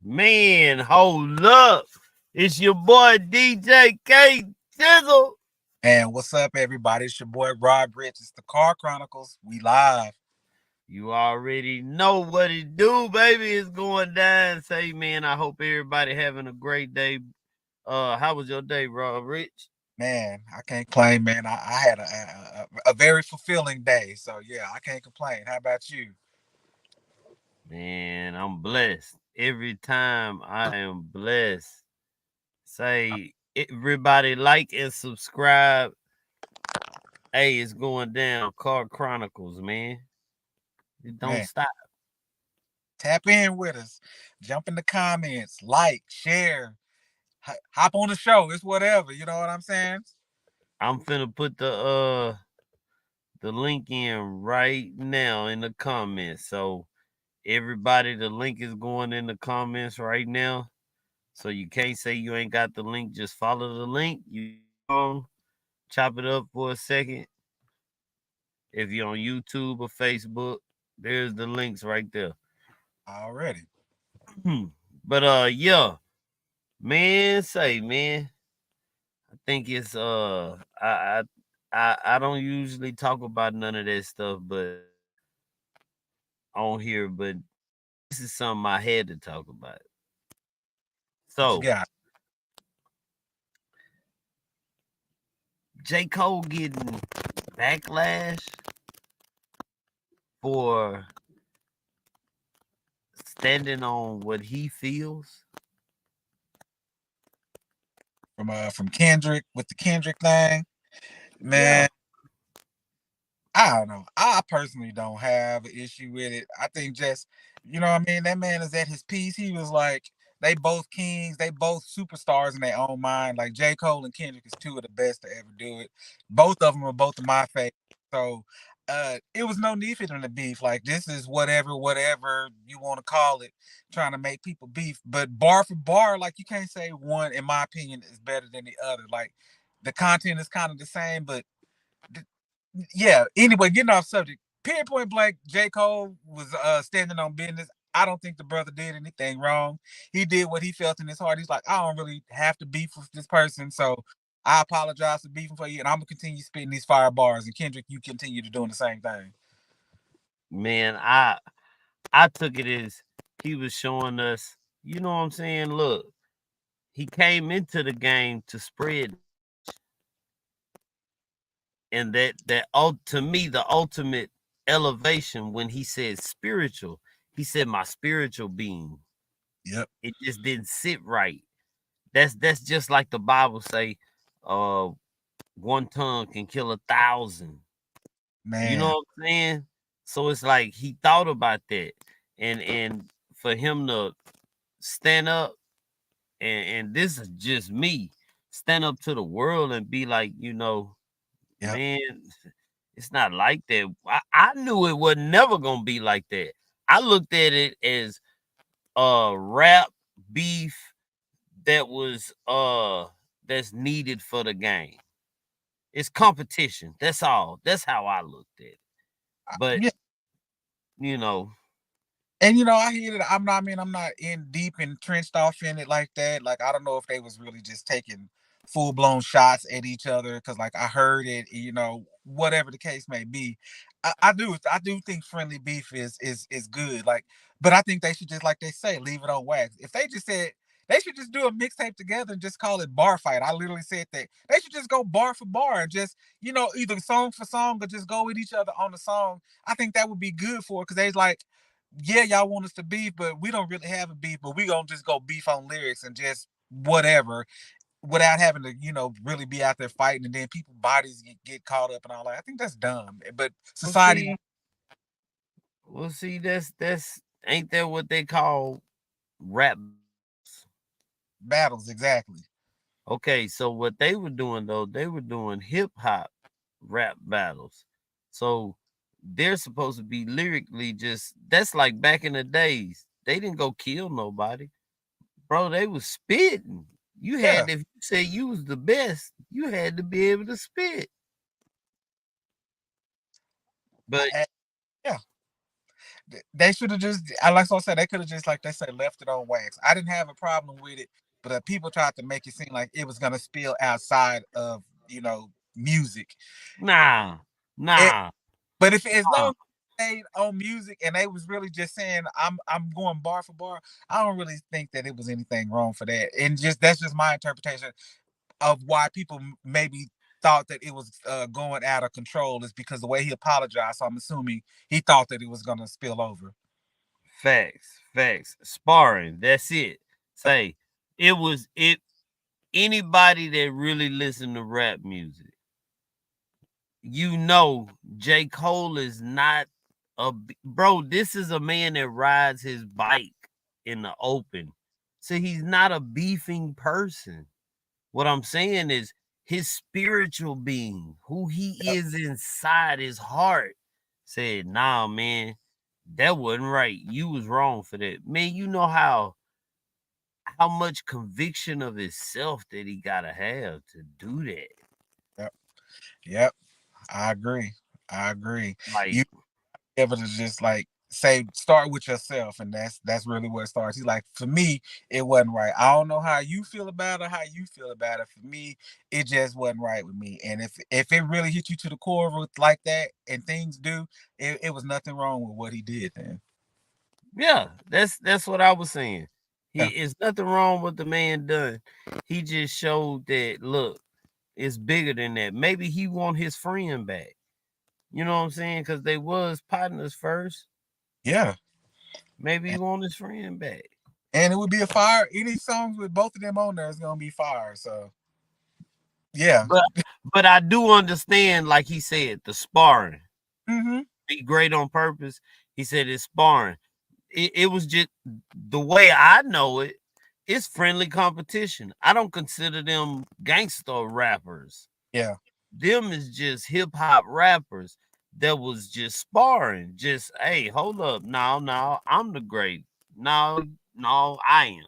Man, hold up. It's your boy DJ K Jizzle. And what's up, everybody? It's your boy Rob Rich. It's the Car Chronicles. We live. You already know what it do, baby. It's going down. Say, man, I hope everybody having a great day. How was your day, Rob Rich? Man, I can't complain, man. I had a very fulfilling day. So, yeah, I can't complain. How about you? Man, I'm blessed. Every time I am blessed. Say, everybody like and subscribe. Hey, it's going down. Car Chronicles, man. It don't Man, stop. tap in with us. Jump in the comments. Like, share. Hop on the show. It's whatever. You know what I'm saying? I'm finna put the link in right now in the comments. So everybody, the link is going in the comments right now. So you can't say you ain't got the link. Just follow the link. You on, chop it up for a second. If you're on YouTube or Facebook, there's the links right there. Already. But yeah, man, say man, I think it's I don't usually talk about none of that stuff, but on here, but this is something I had to talk about. What you So got? J. Cole getting backlash for standing on what he feels. From Kendrick with the Kendrick thing. Yeah. Man, I don't know. I personally don't have an issue with it. I think just, you know what I mean? That man is at his piece. He was like, they both kings, they both superstars in their own mind. Like J. Cole and Kendrick is two of the best to ever do it. Both of them are both of my favorite. So it was no need for them to beef. Like this is whatever you want to call it, trying to make people beef. But bar for bar, like you can't say one, in my opinion, is better than the other. Like the content is kind of the same, but yeah. Anyway, getting off subject. Pinpoint blank, J. Cole was standing on business. I don't think the brother did anything wrong. He did what he felt in his heart. He's like, I don't really have to beef with this person, so I apologize for beefing for you, and I'm gonna continue spitting these fire bars. And Kendrick, you continue to doing the same thing. Man, I took it as he was showing us, you know what I'm saying? Look, he came into the game to spread, and to me the ultimate elevation when he said spiritual, he said my spiritual being. Yep. It just didn't sit right. That's just like the Bible say, uh, one tongue can kill 1,000. You know Man. what I'm saying? So it's like he thought about that, and for him to stand up, and this is just me, stand up to the world and be like, Yep. man, it's not like that. I knew it was never gonna be like that. I looked at it as rap beef that was that's needed for the game. It's competition. That's all. That's how I looked at it. But Yeah. you know, And I hear it. I'm not in deep entrenched off in it like that. Like I don't know if they was really just taking full blown shots at each other because like I heard it, whatever the case may be. I do think friendly beef is good. Like, but I think they should just like they say, leave it on wax. If they just said they should just do a mixtape together and just call it bar fight. I literally said that. They should just go bar for bar and just, either song for song or just go with each other on the song. I think that would be good for it because they like, yeah, y'all want us to beef, but we don't really have a beef, but we gonna just go beef on lyrics and just whatever without having to, really be out there fighting and then people bodies get caught up and all that. I think that's dumb. But we'll society see. We'll see. That's ain't that what they call rap? battles, exactly. Okay, so what they were doing though, they were doing hip hop rap battles. So they're supposed to be lyrically just that's like back in the days. They didn't go kill nobody. Bro, they was spitting. You Yeah. had if you say you was the best, you had to be able to spit. But I, yeah. they should have just, like I said, they could have just, like they say, left it on wax. I didn't have a problem with it, but people tried to make it seem like it was gonna spill outside of music. Nah, It, nah. but if as long nah. as they stayed on music and they was really just saying I'm going bar for bar, I don't really think that it was anything wrong for that. And just that's just my interpretation of why people maybe thought that it was going out of control is because the way he apologized. So I'm assuming he thought that it was gonna spill over. Facts. Sparring. That's it. Say it was it. Anybody that really listen to rap music, J. Cole is not bro. This is a man that rides his bike in the open, so he's not a beefing person. What I'm saying is his spiritual being, who he is inside his heart, said, "Nah, man, that wasn't right. You was wrong for that, man. You know how much conviction of himself that he gotta have to do that. Yep. Yep. I agree. I agree. Like, You able to just like say start with yourself, and that's really where it starts. He's like, for me, it wasn't right. I don't know how you feel about it, how you feel about it. For me, it just wasn't right with me. And if it really hit you to the core with like that, and things do, it was nothing wrong with what he did then. yeah, that's what I was saying. He Yeah. is nothing wrong with the man done. He just showed that look, it's bigger than that. Maybe he want his friend back. You know what I'm saying? Because they was partners first. Yeah. Maybe he And, want his friend back. and it would be a fire. Any songs with both of them on there is gonna be fire. So yeah. But but I do understand, like he said, the sparring. Mm-hmm. Be great on purpose. He said it's sparring. It was just the way I know it. It's friendly competition. I don't consider them gangster rappers. Yeah. Them is just hip hop rappers that was just sparring. Just hey, hold up, no, I'm the great. No, I am.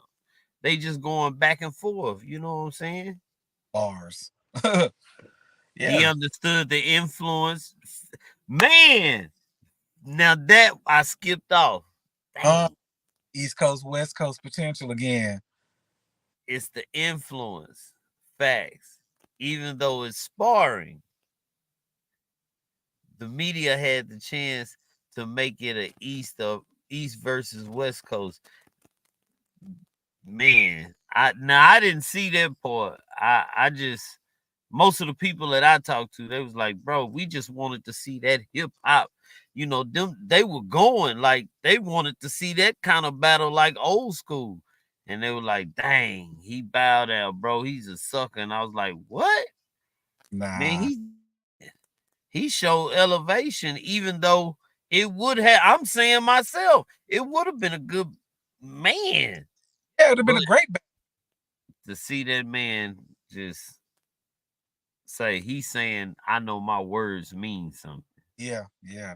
They just going back and forth. You know what I'm saying? Bars. He Yeah. understood the influence. Man, now that I skipped off. Uh, Dang, East Coast, West Coast potential again. it's the influence. Facts. Even though it's sparring, the media had the chance to make it a East versus West Coast. Man, I didn't see that part. I just most of the people that I talked to, they was like, bro, we just wanted to see that hip hop. Them they were going like they wanted to see that kind of battle like old school. And they were like, dang, he bowed out, bro. He's a sucker. And I was like, what? Man, Nah. he showed elevation, even though it would have, I'm saying myself, it would have been a good man. Yeah, it would have been But a great battle. to see that man just say, he's saying, I know my words mean something. Yeah, yeah.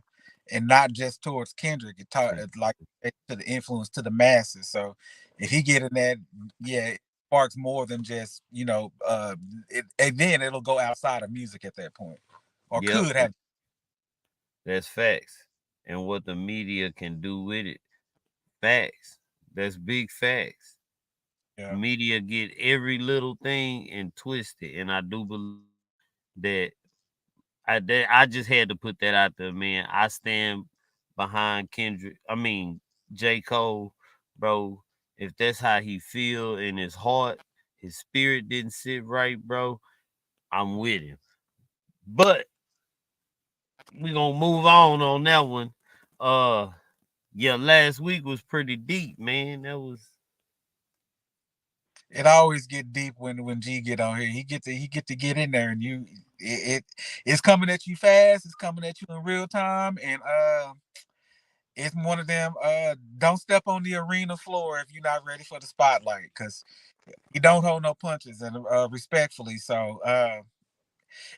And not just towards Kendrick, it taught like to the influence to the masses. So if he get in that, yeah, it sparks more than just, and then it'll go outside of music at that point. Or Yep, could have. that's facts. And what the media can do with it. Facts. That's big facts. Yeah. Media get every little thing and twist it. And I do believe that I just had to put that out there, man. I stand behind Kendrick. I mean J. Cole, bro. If that's how he feel in his heart, his spirit didn't sit right, bro. I'm with him. But we gonna move on that one. Uh, yeah, last week was pretty deep, man. That was It always get deep when G get on here. He get to get in there, and it's coming at you fast. It's coming at you in real time, and it's one of them. Don't step on the arena floor if you're not ready for the spotlight, because you don't hold no punches, and respectfully. So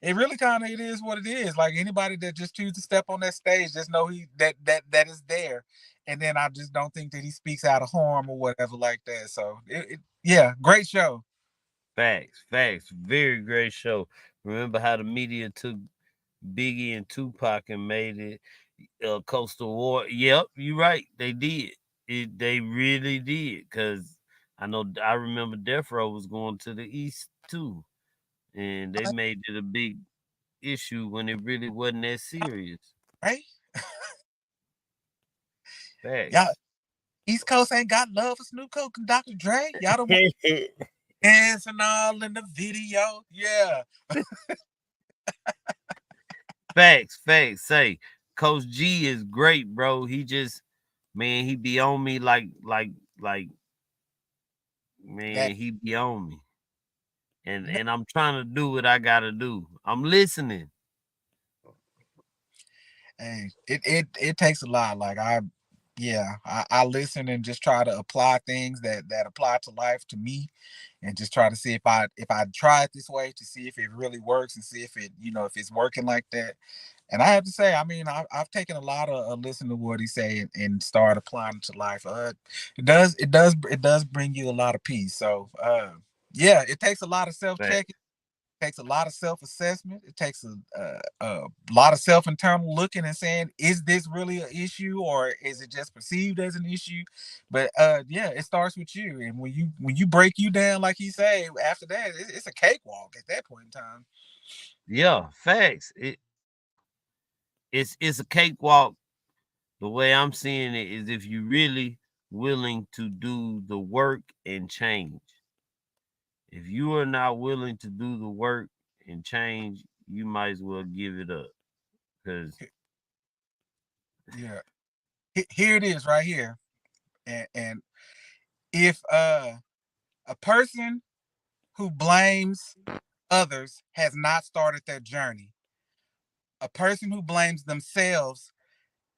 it really kind of it is what it is. Like anybody that just choose to step on that stage, just know that is there. And then I just don't think that he speaks out of harm or whatever like that. So yeah, great show. facts. Very great show. Remember how the media took Biggie and Tupac and made it Coastal War. Yep, you're right. They did. They really did. Cause I remember Death Row was going to the East too, and they made it a big issue when it really wasn't that serious. right? Y'all, Facts. East Coast ain't got love for Snoop Coke and Dr. Dre. Y'all don't want dancing all in the video. Yeah. Facts, facts. Say, Coach G is great, bro. He just, man, he be on me like, That man, he be on me, and I'm trying to do what I gotta do. I'm listening. hey, it takes a lot. Like I listen and just try to apply things that apply to life to me, and just try to see if I try it this way to see if it really works and see if it if it's working like that. And I have to say, I mean, I've taken a lot of listen to what he say and start applying it to life. It does bring you a lot of peace. So yeah, it takes a lot of self Facts. checking, takes a lot of self assessment. It takes a lot of self internal looking and saying, is this really an issue or is it just perceived as an issue? But yeah, it starts with you, and when you break you down like he say, after that, it's a cakewalk at that point in time. Yeah, facts. It's a cakewalk. The way I'm seeing it is if you really willing to do the work and change. If you are not willing to do the work and change, you might as well give it up. Cause Yeah, here it is right here, and if a person who blames others has not started their journey, a person who blames themselves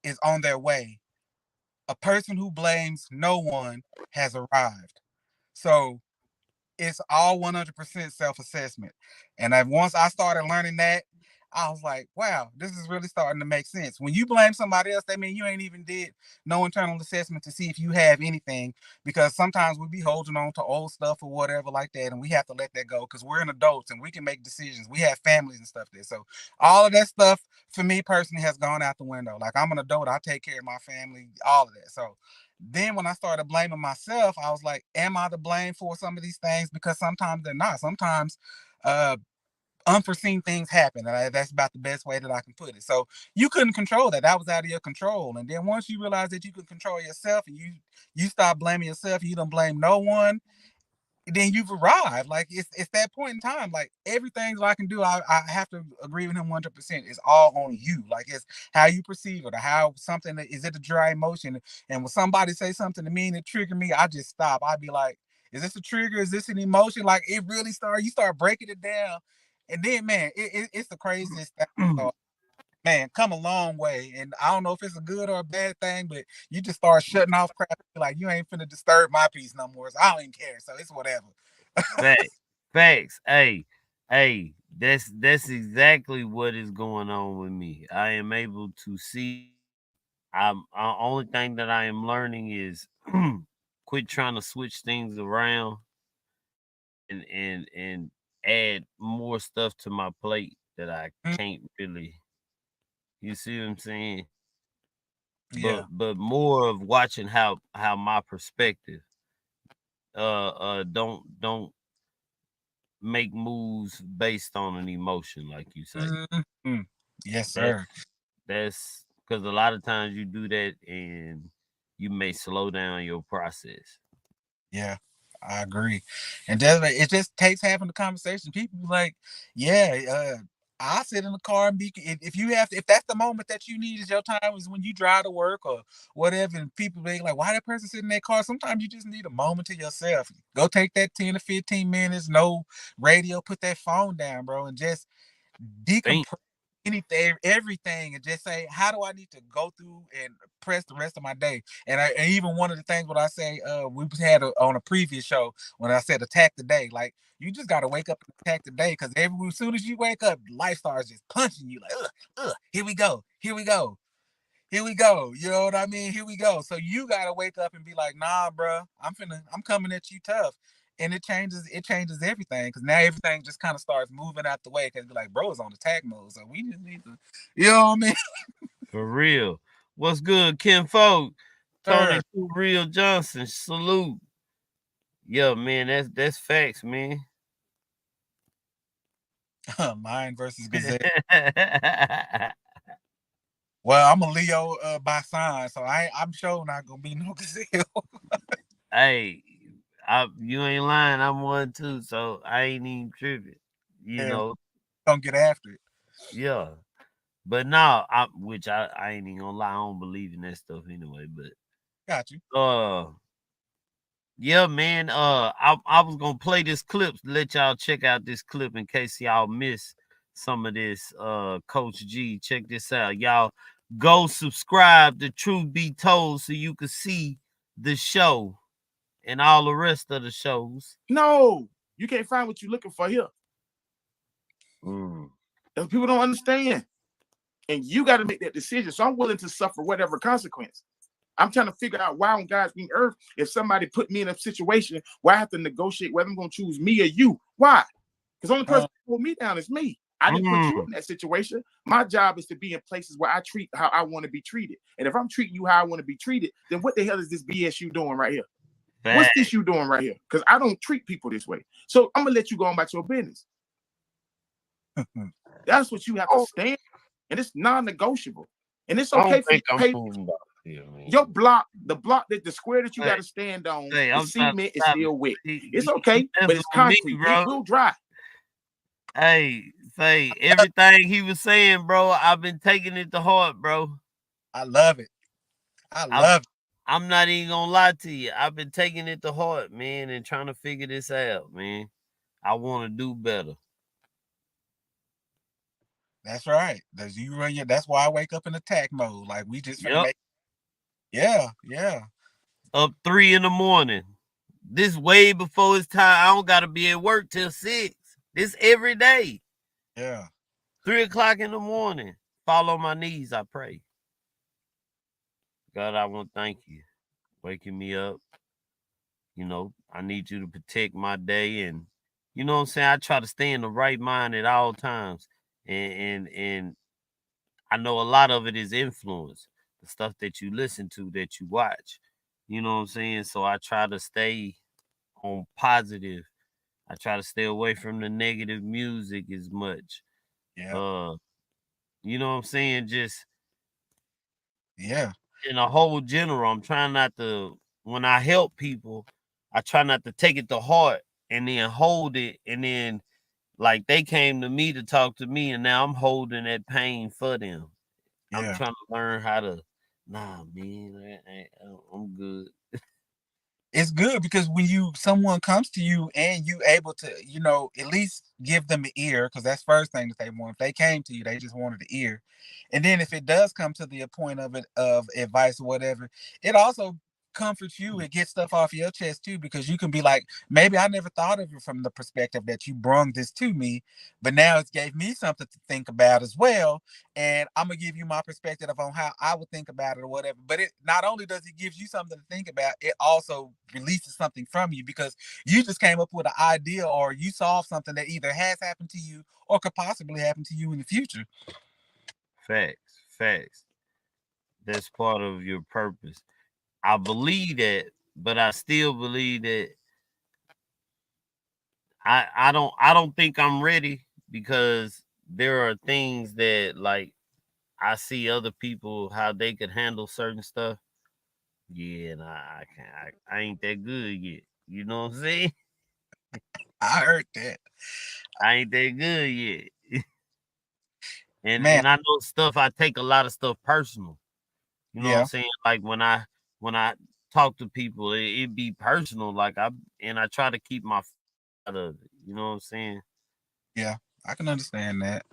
is on their way. A person who blames no one has arrived. So it's all 100% self-assessment. And once I started learning that, I was like, wow, this is really starting to make sense. When you blame somebody else, that means you ain't even did no internal assessment to see if you have anything, because sometimes we be holding on to old stuff or whatever like that, and we have to let that go because we're an adults and we can make decisions. We have families and stuff there. So all of that stuff for me personally has gone out the window. Like, I'm an adult, I take care of my family, all of that. So then when I started blaming myself, I was like, am I to blame for some of these things? Because sometimes they're not. Sometimes uh unforeseen things happen. And that's about the best way that I can put it. So you couldn't control that. That was out of your control. And then once you realize that you can control yourself, and you stop blaming yourself, you don't blame no one, then you've arrived. Like, it's that point in time. Like, everything that I can do, I have to agree with him 100%. It's all on you. Like, it's how you perceive it, or how something is it a dry emotion. And when somebody say something to me and it trigger me, I just stop. I'd be like, is this a trigger? Is this an emotion? Like, it really start. You start breaking it down, and then man, it's the craziest thing. So, man, come a long way. And I don't know if it's a good or a bad thing, but you just start shutting off crap. Like, you ain't finna disturb my peace no more. So I don't even care. So it's whatever. facts, facts. Hey, that's exactly what is going on with me. I am able to see. I'm only thing that I am learning is quit trying to switch things around and add more stuff to my plate that I Mm, can't really. You see what I'm saying? yeah. But more of watching how my perspective don't make moves based on an emotion like you say. Mhm. Yes, That's sir. that's because a lot of times you do that and you may slow down your process. Yeah, I agree. And that's it just takes having the conversation. People be like, yeah, I sit in the car and be if you have to, if that's the moment that you need is your time is when you drive to work or whatever, and people be like, why that person sitting in their car? Sometimes you just need a moment to yourself. Go take that 10 to 15 minutes, no radio, put that phone down, bro, and just Think. decompress anything, everything, and just say, how do I need to go through and press the rest of my day? And even one of the things what I say, we had on a previous show when I said attack the day. Like, you just got to wake up and attack the day, because as soon as you wake up, life starts just punching you like, here we go, here we go, here we go. You know what I mean? Here we go. So you gotta wake up and be like, nah, bro, I'm coming at you tough. And it changes everything, because now everything just kind of starts moving out the way, because be like, bro is on attack mode. So we just need to, you know what I mean? For real. What's good, Ken Folk? Tony Sir. Two Real Johnson, salute. Yeah, man, that's facts, man. Lion versus Gazelle. Well, I'm a Leo by sign, so I'm sure not gonna be no Gazelle. Hey, you ain't lying. I'm one too, so I ain't even tripping. You Yeah, know, don't get after it. yeah. But now, I ain't even gonna lie. I don't believe in that stuff anyway. But Got you. yeah, man. I was gonna play this clip. Let y'all check out this clip in case y'all miss some of this. Coach G, check this out, y'all. Go subscribe to Truth Be Told so you can see the show and all the rest of the shows. No, you can't find what you're looking for here. And people don't understand. And you got to make that decision. So I'm willing to suffer whatever consequence. I'm trying to figure out why on God's green earth, if somebody put me in a situation where I have to negotiate whether I'm going to choose me or you. Why? Because the only person who pulled me down is me. I didn't put you in that situation. My job is to be in places where I treat how I want to be treated. And if I'm treating you how I want to be treated, then what the hell is this BS you doing right here? What's this you doing right here? Because I don't treat people this way. So I'm going to let you go on about your business. That's what you have to stand. And it's non-negotiable. And it's okay for you to pay. Your block, the square that you got to stand on, the cement is still wet. It's okay, but it's concrete. It will dry. Hey, say everything he was saying, bro. I've been taking it to heart, bro. I love it. I love it. I'm not even gonna lie to you. I've been taking it to heart, man, and trying to figure this out, man. I want to do better. That's right. That's why I wake up in attack mode. Like we just make. Yeah. Up 3 a.m. This way before it's time. I don't gotta be at work till 6. This every day. Yeah. 3 o'clock in the morning. Fall on my knees, I pray. God, I want to thank you. Waking me up. You know, I need you to protect my day, and you know what I'm saying? I try to stay in the right mind at all times. And I know a lot of it is influence, the stuff that you listen to, that you watch. You know what I'm saying? So I try to stay on positive. I try to stay away from the negative music as much. Yeah. You know what I'm saying? Just yeah. In a whole general, I'm trying not to, when I help people, I try not to take it to heart and then hold it, and then like they came to me to talk to me, and now I'm holding that pain for them. Yeah. I'm trying to learn how to, nah, man, I'm good. It's good because when someone comes to you and you able to, at least give them an ear, because that's first thing that they want. If they came to you, they just wanted the ear. And then if it does come to the point of advice or whatever, it also comforts you and gets stuff off your chest too, because you can be like, maybe I never thought of it from the perspective that you brung this to me, but now it's gave me something to think about as well. And I'm gonna give you my perspective on how I would think about it or whatever. But it not only does it give you something to think about, it also releases something from you, because you just came up with an idea or you solved something that either has happened to you or could possibly happen to you in the future. Facts. That's part of your purpose. I believe that, but I still believe that I don't think I'm ready, because there are things that, like, I see other people how they could handle certain stuff. Yeah, nah, I can't. I ain't that good yet. You know what I'm saying? I heard that. I ain't that good yet. and Man. and I know stuff. I take a lot of stuff personal. You know what I'm Yeah. saying? Like when I talk to people, it be personal. Like I try to keep my out of it. You know what I'm saying? Yeah, I can understand that.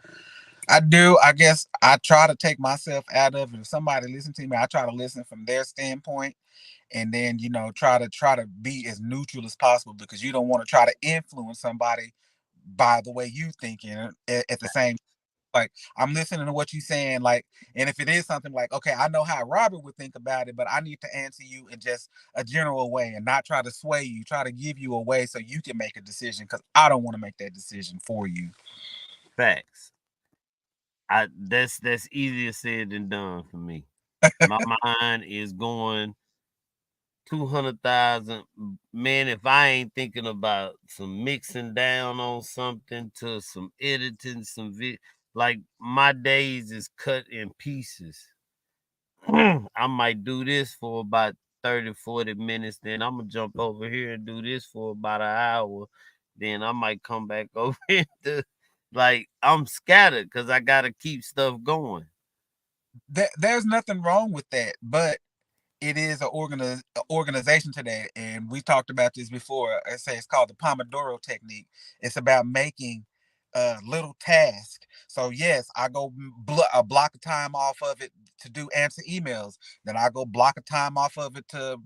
I do. I guess I try to take myself out of it. If somebody listen to me, I try to listen from their standpoint, and then try to be as neutral as possible, because you don't want to try to influence somebody by the way you thinking at the same. Like, I'm listening to what you're saying, like, and if it is something like, okay, I know how Robert would think about it, but I need to answer you in just a general way and not try to sway you, try to give you a way so you can make a decision, because I don't want to make that decision for you. Facts. That's easier said than done for me. My mind is going 200,000. Man, if I ain't thinking about some mixing down on something to some editing, like my days is cut in pieces. I might do this for about 30, 40 minutes. Then I'm going to jump over here and do this for about an hour. Then I might come back over into, like, I'm scattered because I got to keep stuff going. There's nothing wrong with that, but it is an organization to that. And we talked about this before. I say it's called the Pomodoro technique. It's about making little tasks. So yes, I go block a time off of it to do answer emails. Then I go block a time off of it to,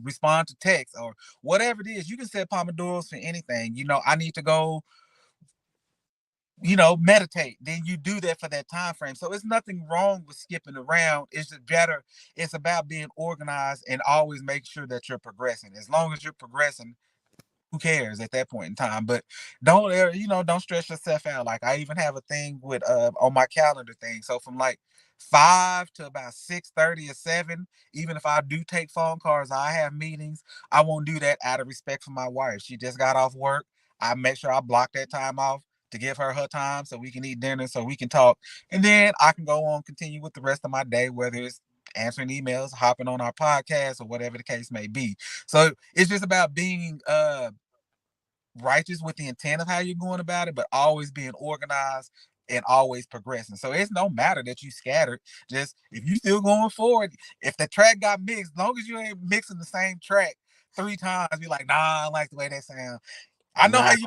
respond to text or whatever it is. You can set Pomodoros for anything. I need to go meditate, then you do that for that time frame. So it's nothing wrong with skipping around. It's just better. It's about being organized and always make sure that you're progressing. As long as you're progressing, who cares at that point in time? But don't stress yourself out. Like I even have a thing with on my calendar thing. So from like 5 to about 6:30 or 7, even if I do take phone calls, I have meetings, I won't do that out of respect for my wife. She just got off work. I make sure I block that time off to give her time so we can eat dinner, so we can talk. And then I can go on, continue with the rest of my day, whether it's answering emails, hopping on our podcast, or whatever the case may be. So it's just about being righteous with the intent of how you're going about it, but always being organized and always progressing. So it's no matter that you scattered. Just if you still going forward, if the track got mixed, as long as you ain't mixing the same track 3 times, be like, nah, I don't like the way that sound. I know how you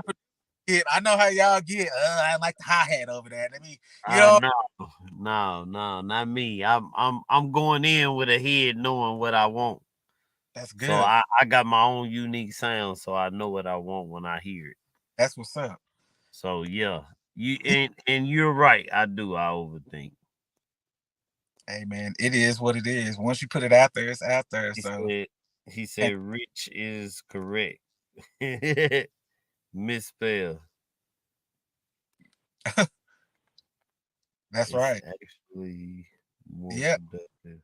get. I know how y'all get. I like the hi-hat over there. Let me, No, not me. I'm going in with a head knowing what I want. That's good. So I got my own unique sound, so I know what I want when I hear it. That's what's up. So yeah, and you're right. I overthink. Hey man, it is what it is. Once you put it out there, it's out there. He said Rich is correct. Misspell. That's right. Actually more productive.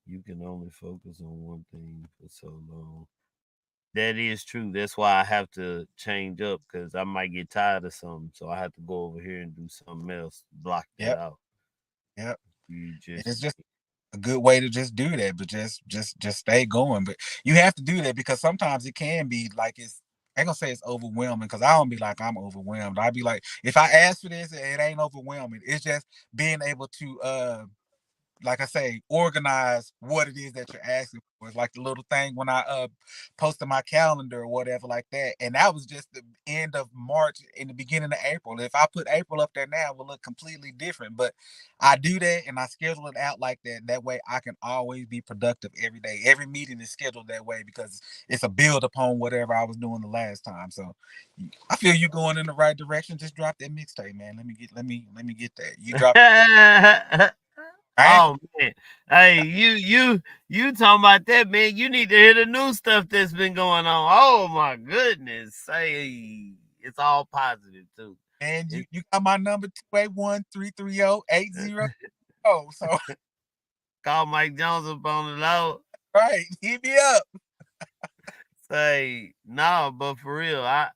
You can only focus on one thing for so long. That is true. That's why I have to change up because I might get tired of something. So I have to go over here and do something else. Block that out. Yep. It's just a good way to just do that, but just stay going. But you have to do that because sometimes it can be like I ain't gonna say it's overwhelming because I don't be like I'm overwhelmed. I'd be like, if I ask for this, it ain't overwhelming. It's just being able to like I say, organize what it is that you're asking for. It's like the little thing when I posted my calendar or whatever like that. And that was just the end of March in the beginning of April. If I put April up there now, it will look completely different. But I do that and I schedule it out like that. That way I can always be productive every day. Every meeting is scheduled that way because it's a build upon whatever I was doing the last time. So I feel you going in the right direction. Just drop that mixtape, man. Let me get that. You drop it. Oh man, hey, you talking about that, man? You need to hear the new stuff that's been going on. Oh my goodness, hey, it's all positive too. And you got my number 281-330-80. So call Mike Jones up on the low. Right, hit me up. Say no, but for real, I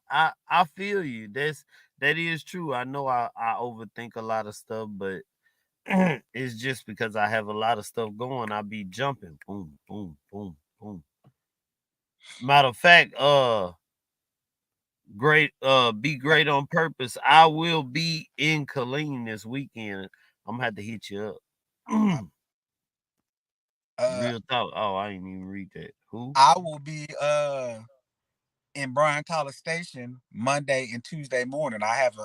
feel you. That is true. I know I overthink a lot of stuff, but it's just because I have a lot of stuff going. I be jumping, boom, boom, boom, boom. Matter of fact, be great on purpose. I will be in Killeen this weekend. I'm gonna have to hit you up. Real talk. Oh, I didn't even read that. Who? I will be in Bryan College Station Monday and Tuesday morning. I have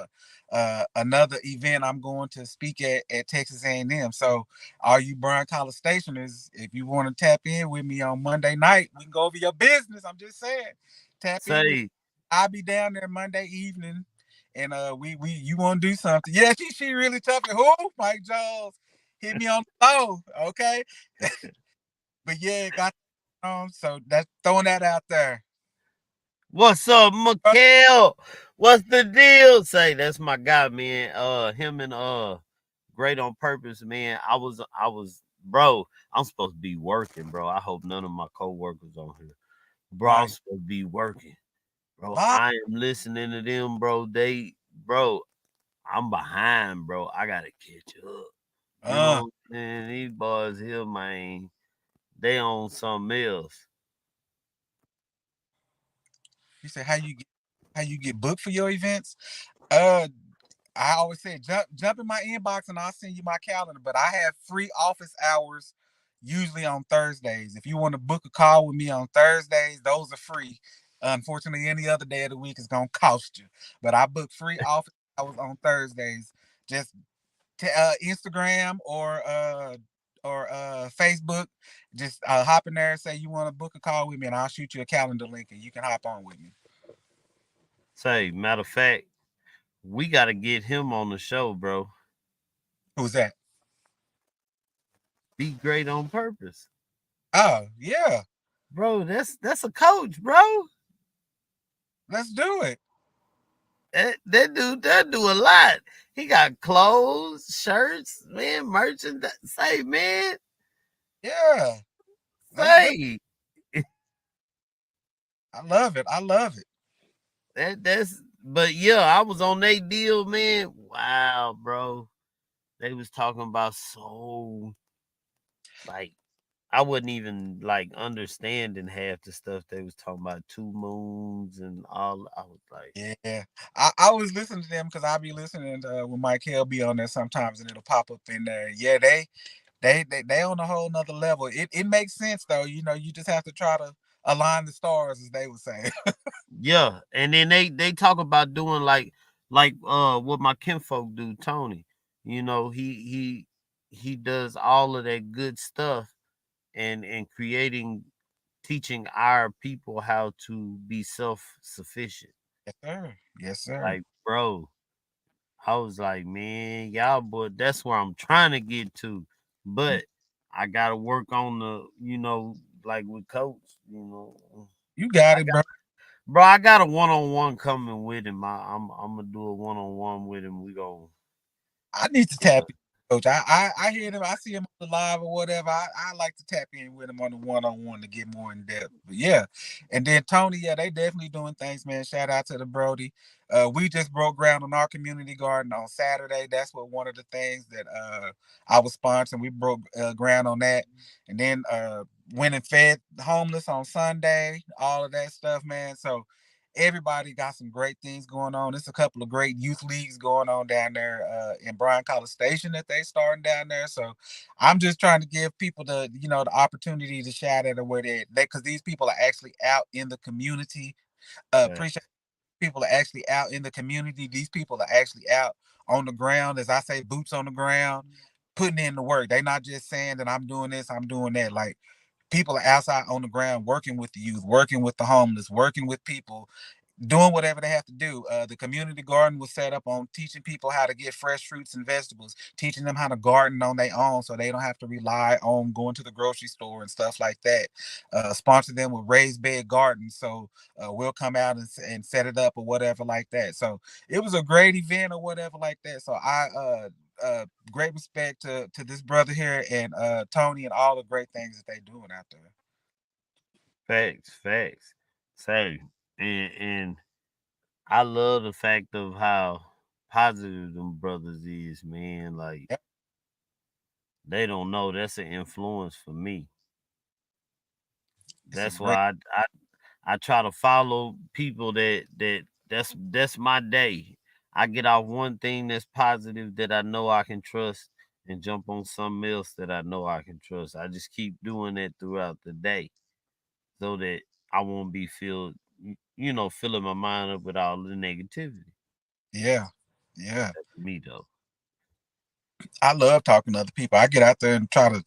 another event I'm going to speak at Texas A&M. So all you Bryan College Stationers, if you want to tap in with me on Monday night, we can go over your business. I'm just saying. Tap in. I'll be down there Monday evening. And you want to do something. Yeah, she really tough. Who? Mike Jones. Hit me on the phone. Okay. But yeah, got so that's throwing that out there. What's up, Mikhail? What's the deal? Say that's my guy, man. Him and Great on Purpose, man. I was, bro. I'm supposed to be working, bro. I hope none of my coworkers on here, bro. I'm Right. supposed to be working, bro. Bob, I am listening to them, bro. Bro, I'm behind, bro. I gotta catch up. You know uh, what I'm saying? These boys here, man, they on something else. you said how you get booked for your events? Uh, I always say jump in my inbox and I'll send you my calendar. But I have free office hours usually on Thursdays. If you want to book a call with me on Thursdays, those are free. Unfortunately, any other day of the week is gonna cost you. But I book free office hours on Thursdays. Just Instagram or Facebook. Just hop in there and say you want to book a call with me, and I'll shoot you a calendar link, and you can hop on with me. Say, matter of fact, we gotta get him on the show, bro. Who's that? Be Great on Purpose, Oh yeah, bro. That's a coach, bro. let's do it. That do a lot. He got clothes, shirts, man, merchandise. Say, man, Yeah, let's. say I love it. I love it. that's. But yeah, I was on their deal, man. Wow, bro. They was talking about so like I wasn't even like understanding half the stuff they was talking about, two moons and all. I was like, Yeah, I was listening to them because I'll be listening to when Mike Hill be on there sometimes, and it'll pop up in there. Yeah, they on a whole nother level. It makes sense though. You know, you just have to try to align the stars, as they would say. yeah. And then they talk about doing what my kinfolk do, Tony. You know, he does all of that good stuff and creating teaching our people how to be self-sufficient. Yes, sir. Yes, sir. Like, bro, I was like, man, y'all boy, that's where I'm trying to get to. But I gotta work on the, like with coach, You got I it, got bro. bro, I got a one-on-one coming with him. I'm gonna do a one-on-one with him. We go, I need to yeah, tap in, coach. I hear them. I see him on the live or whatever. I like to tap in with him on the one-on-one to get more in depth. But yeah, and then Tony, yeah, they definitely doing things, man. Shout out to the Brody. We just broke ground on our community garden on Saturday. That's what one of the things that I was sponsoring. We broke ground on that, and then went and fed homeless on Sunday. All of that stuff, man. So everybody got some great things going on. There's a couple of great youth leagues going on down there in Bryan College Station that they starting down there. So I'm just trying to give people the opportunity to shout at where they because these people are actually out in the community. yeah, Appreciate people are actually out in the community. These people are actually out on the ground, as I say, boots on the ground, putting in the work. They're not just saying that I'm doing this, I'm doing that. Like people are outside on the ground working with the youth, working with the homeless, working with people, doing whatever they have to do. The community garden was set up on teaching people how to get fresh fruits and vegetables, teaching them how to garden on their own so they don't have to rely on going to the grocery store and stuff like that. Sponsor them with raised bed gardens. So we'll come out and set it up or whatever like that. So it was a great event or whatever like that. So great respect to this brother here and Tony and all the great things that they doing out there. facts. Say, and I love the fact of how positive them brothers is, man. Like Yep, they don't know that's an influence for me. it's a That's great. why I try to follow people that's my day. I get off one thing that's positive that I know I can trust and jump on something else that I know I can trust. I just keep doing that throughout the day so that I won't be filling my mind up with all the negativity. Yeah, yeah. That's me though. I love talking to other people. I get out there and try to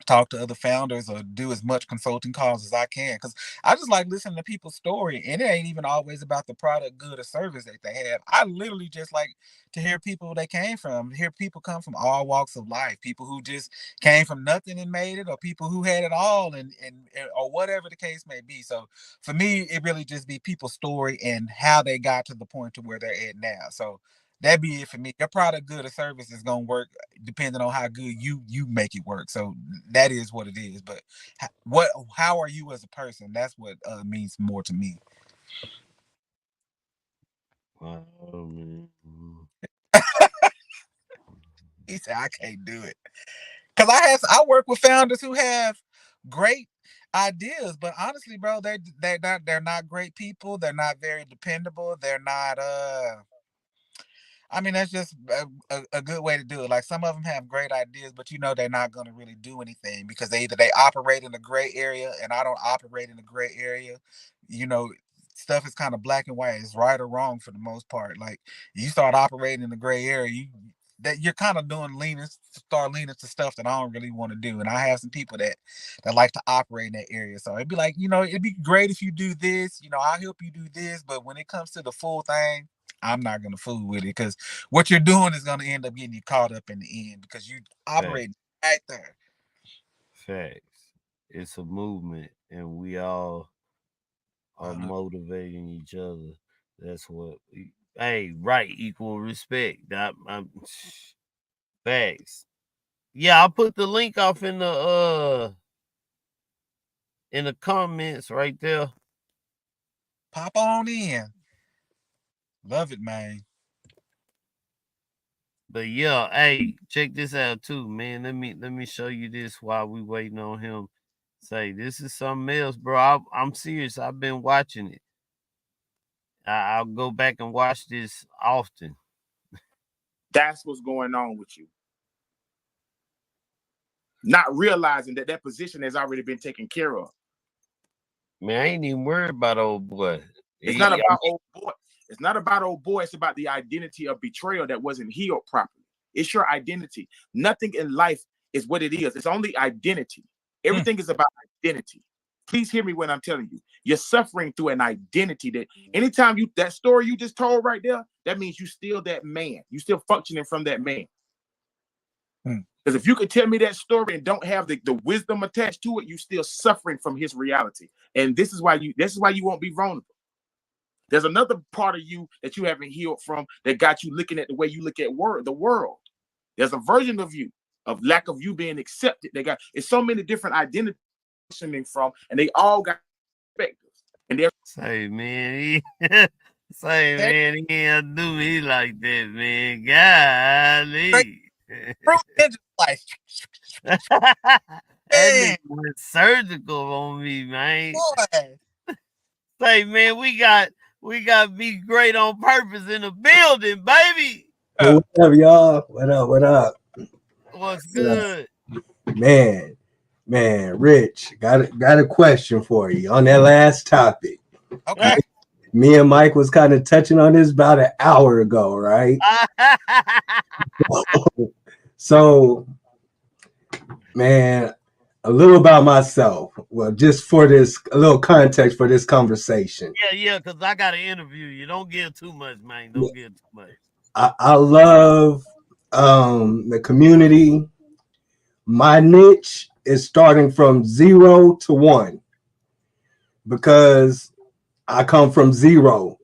talk to other founders or do as much consulting calls as I can because I just like listening to people's story. And it ain't even always about the product, good, or service that they have. I literally just like to hear people they came from, hear people come from all walks of life, people who just came from nothing and made it, or people who had it all and or whatever the case may be. So for me, it really just be people's story and how they got to the point to where they're at now. So That'd be it for me. Your product, good or service is gonna work depending on how good you make it work. So that is what it is. But how are you as a person? That's what means more to me. He said I can't do it because I work with founders who have great ideas, but honestly, bro, they're not great people. They're not very dependable. They're not I mean, that's just a good way to do it. Like some of them have great ideas, but you know they're not going to really do anything because they operate in a gray area, and I don't operate in a gray area. You know, stuff is kind of black and white. It's right or wrong for the most part. Like you start operating in the gray area, you're kind of start leaning to stuff that I don't really want to do. And I have some people that like to operate in that area. So it'd be like, you know, it'd be great if you do this. You know, I'll help you do this, but when it comes to the full thing, I'm not gonna fool with it because what you're doing is gonna end up getting you caught up in the end because you operate right there. Facts. It's a movement, and we all are motivating each other. That's what. Hey, right, equal respect. Facts. Yeah, I'll put the link off in the comments right there. Pop on in. Love it, man. But yeah, hey, check this out too, man. Let me show you this while we waiting on him. Say this is something else, bro. I'm serious. I've been watching it. I'll go back and watch this often. That's what's going on with you. Not realizing that position has already been taken care of. Man, I ain't even worried about old boy. It's not about old boy. It's not about old boy. It's about the identity of betrayal that wasn't healed properly. It's your identity. Nothing in life is what it is. It's only identity. Everything is about identity. Please hear me when I'm telling you. You're suffering through an identity that anytime that story you just told right there, that means you still that man. You still functioning from that man. Because if you could tell me that story and don't have the wisdom attached to it, you still suffering from his reality. And this is why you won't be vulnerable. There's another part of you that you haven't healed from that got you looking at the way you look at the world. There's a version of you, of lack of you being accepted. It's so many different identities from, and they all got perspectives. And they're man, he can't do me like that, man. Golly. Like that nigga went surgical on me, man. Boy. Say, man, we got Be Great on Purpose in the building, baby. Hey, what up, y'all? What up? What's good? Man, Rich, got a question for you on that last topic. Okay. Me and Mike was kind of touching on this about an hour ago, right? So, man, a little about myself. Well, just for a little context for this conversation. Yeah, because I got to interview you. Don't give too much, man. Don't give too much. I love the community. My niche is starting from 0 to 1 because I come from 0.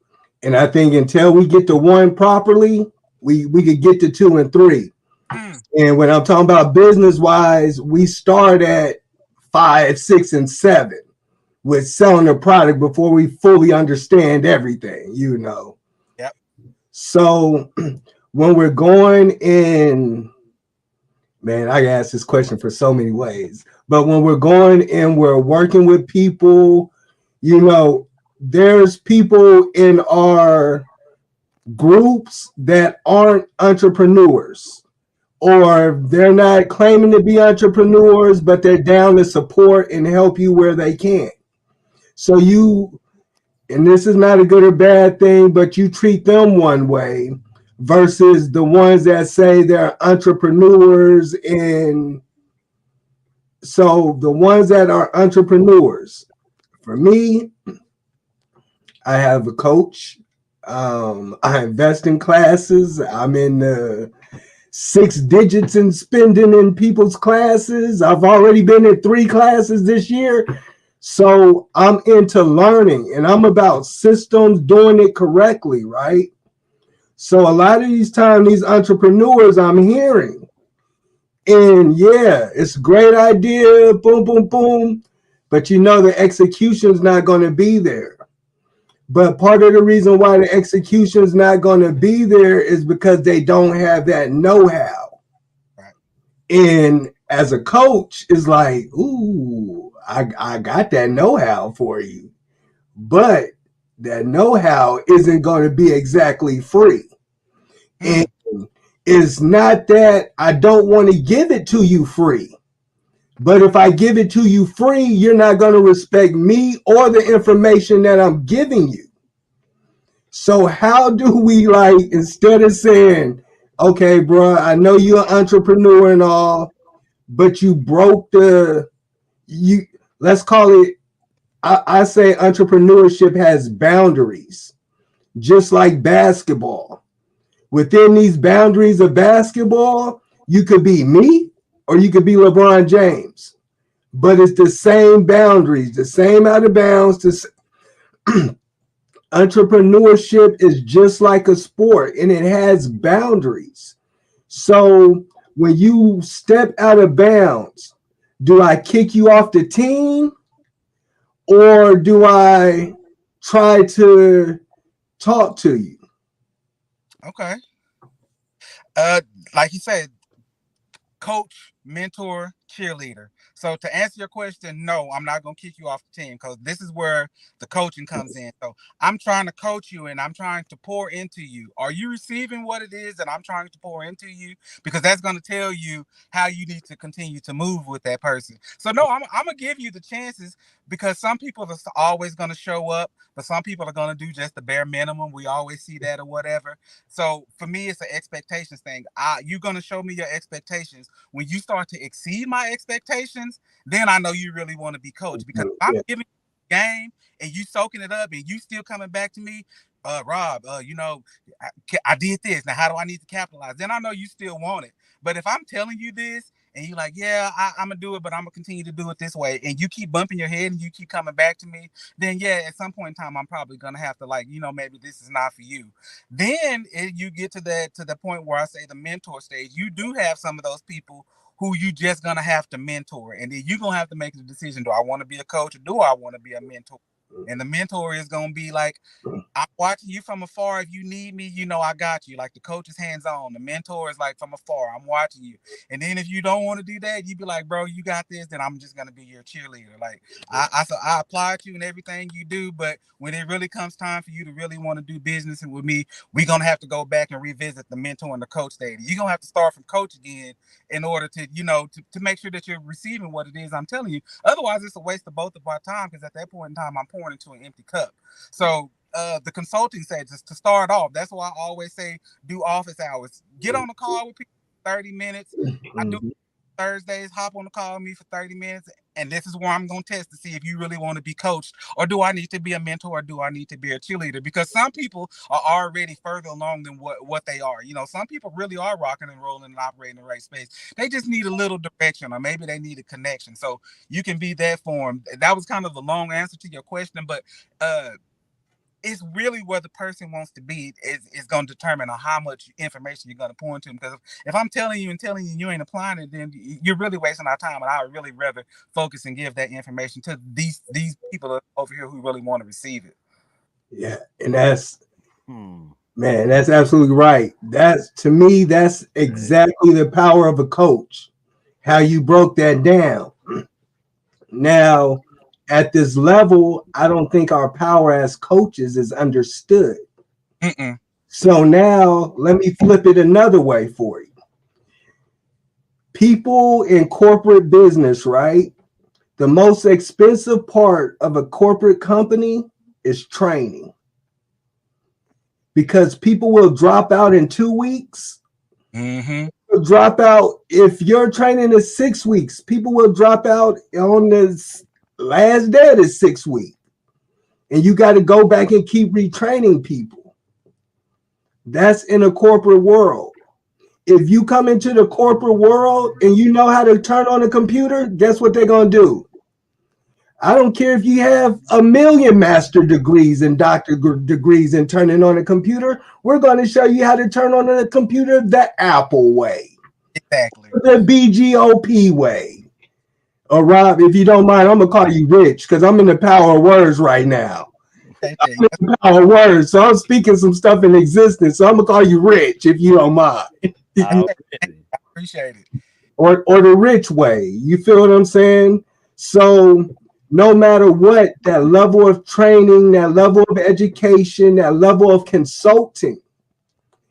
And I think until we get to 1 properly, we could get to 2 and 3. And when I'm talking about business wise, we start at 5, 6, and 7 with selling the product before we fully understand everything, you know. Yep. So when we're going in, man, I ask this question for so many ways, but when we're going and we're working with people, you know, there's people in our groups that aren't entrepreneurs, or they're not claiming to be entrepreneurs, but they're down to support and help you where they can. So and this is not a good or bad thing, but you treat them one way versus the ones that say they're entrepreneurs. And so the ones that are entrepreneurs, for me, I have a coach. I invest in classes. I'm in the 6 digits in spending in people's classes. I've already been in 3 classes this year. So I'm into learning and I'm about systems, doing it correctly, right? So a lot of these times, these entrepreneurs I'm hearing, and yeah, it's a great idea, boom, boom, boom, but you know the execution's not going to be there. But part of the reason why the execution's not going to be there is because they don't have that know-how. Right. And as a coach, it's like, ooh, I got that know-how for you. But that know-how isn't going to be exactly free. And it's not that I don't want to give it to you free. But if I give it to you free, you're not going to respect me or the information that I'm giving you. So how do we, like, instead of saying, okay, bro, I know you're an entrepreneur and all, but you broke let's call it, I say entrepreneurship has boundaries, just like basketball. Within these boundaries of basketball, you could be me or you could be LeBron James, but it's the same boundaries, the same out of bounds. Entrepreneurship is just like a sport and it has boundaries. So when you step out of bounds, do I kick you off the team or do I try to talk to you? Okay. Like you said, coach, mentor, cheerleader. So to answer your question, no, I'm not going to kick you off the team because this is where the coaching comes in. So I'm trying to coach you and I'm trying to pour into you. Are you receiving what it is that I'm trying to pour into you? Because that's going to tell you how you need to continue to move with that person. So no, I'm going to give you the chances because some people are always going to show up, but some people are going to do just the bare minimum. We always see that or whatever. So for me, it's an expectations thing. You're going to show me your expectations. When you start to exceed my expectations, then I know you really want to be coached. Because if I'm giving you the game and you soaking it up and you still coming back to me, Rob, I did this. Now, how do I need to capitalize? Then I know you still want it. But if I'm telling you this and you're like, yeah, I'm going to do it, but I'm going to continue to do it this way, and you keep bumping your head and you keep coming back to me, then yeah, at some point in time, I'm probably going to have to, like, maybe this is not for you. Then you get to the point where I say the mentor stage. You do have some of those people who you just going to have to mentor, and then you're going to have to make the decision, do I want to be a coach or do I want to be a mentor? And the mentor is going to be like, I'm watching you from afar. If you need me, I got you. Like the coach is hands on. The mentor is like from afar. I'm watching you. And then if you don't want to do that, you be like, bro, you got this. Then I'm just going to be your cheerleader. Like I applaud you in everything you do. But when it really comes time for you to really want to do business with me, we're going to have to go back and revisit the mentor and the coach stage. You're going to have to start from coach again in order to, to make sure that you're receiving what it is I'm telling you. Otherwise, it's a waste of both of our time because at that point in time, I'm pouring into an empty cup. So the consulting stage is to start off. That's why I always say do office hours. Get on the call with people for 30 minutes. I do Thursdays, hop on the call with me for 30 minutes. And this is where I'm going to test to see if you really want to be coached, or do I need to be a mentor, or do I need to be a cheerleader? Because some people are already further along than what they are. Some people really are rocking and rolling and operating in the right space. They just need a little direction, or maybe they need a connection. So you can be that for them. That was kind of a long answer to your question, but it's really where the person wants to be is going to determine on how much information you're going to pour into them. Because if I'm telling you you ain't applying it, then you're really wasting our time. And I would really rather focus and give that information to these people over here who really want to receive it. Yeah, and that's man, that's absolutely right. To me, that's exactly the power of a coach. How you broke that down. Now, at this level, I don't think our power as coaches is understood. So now let me flip it another way for you. People in corporate business, right? The most expensive part of a corporate company is training. Because people will drop out in 2 weeks. Drop out. If your training is 6 weeks, people will drop out on this last day of the 6 week, and you got to go back and keep retraining people. That's in a corporate world. If you come into the corporate world and you know how to turn on a computer, guess what they're going to do? I don't care if you have 1,000,000 master degrees and doctor degrees in turning on a computer. We're going to show you how to turn on a computer the Apple way, Exactly. the BGOP way. Or Rob, if you don't mind, I'm gonna call you Rich because I'm in the power of words right now. Okay, Power of words, so I'm speaking some stuff in existence. So I'm gonna call you Rich if you don't mind, Already. appreciate it. or the Rich way. You feel what I'm saying? So no matter what, that level of training, that level of education, that level of consulting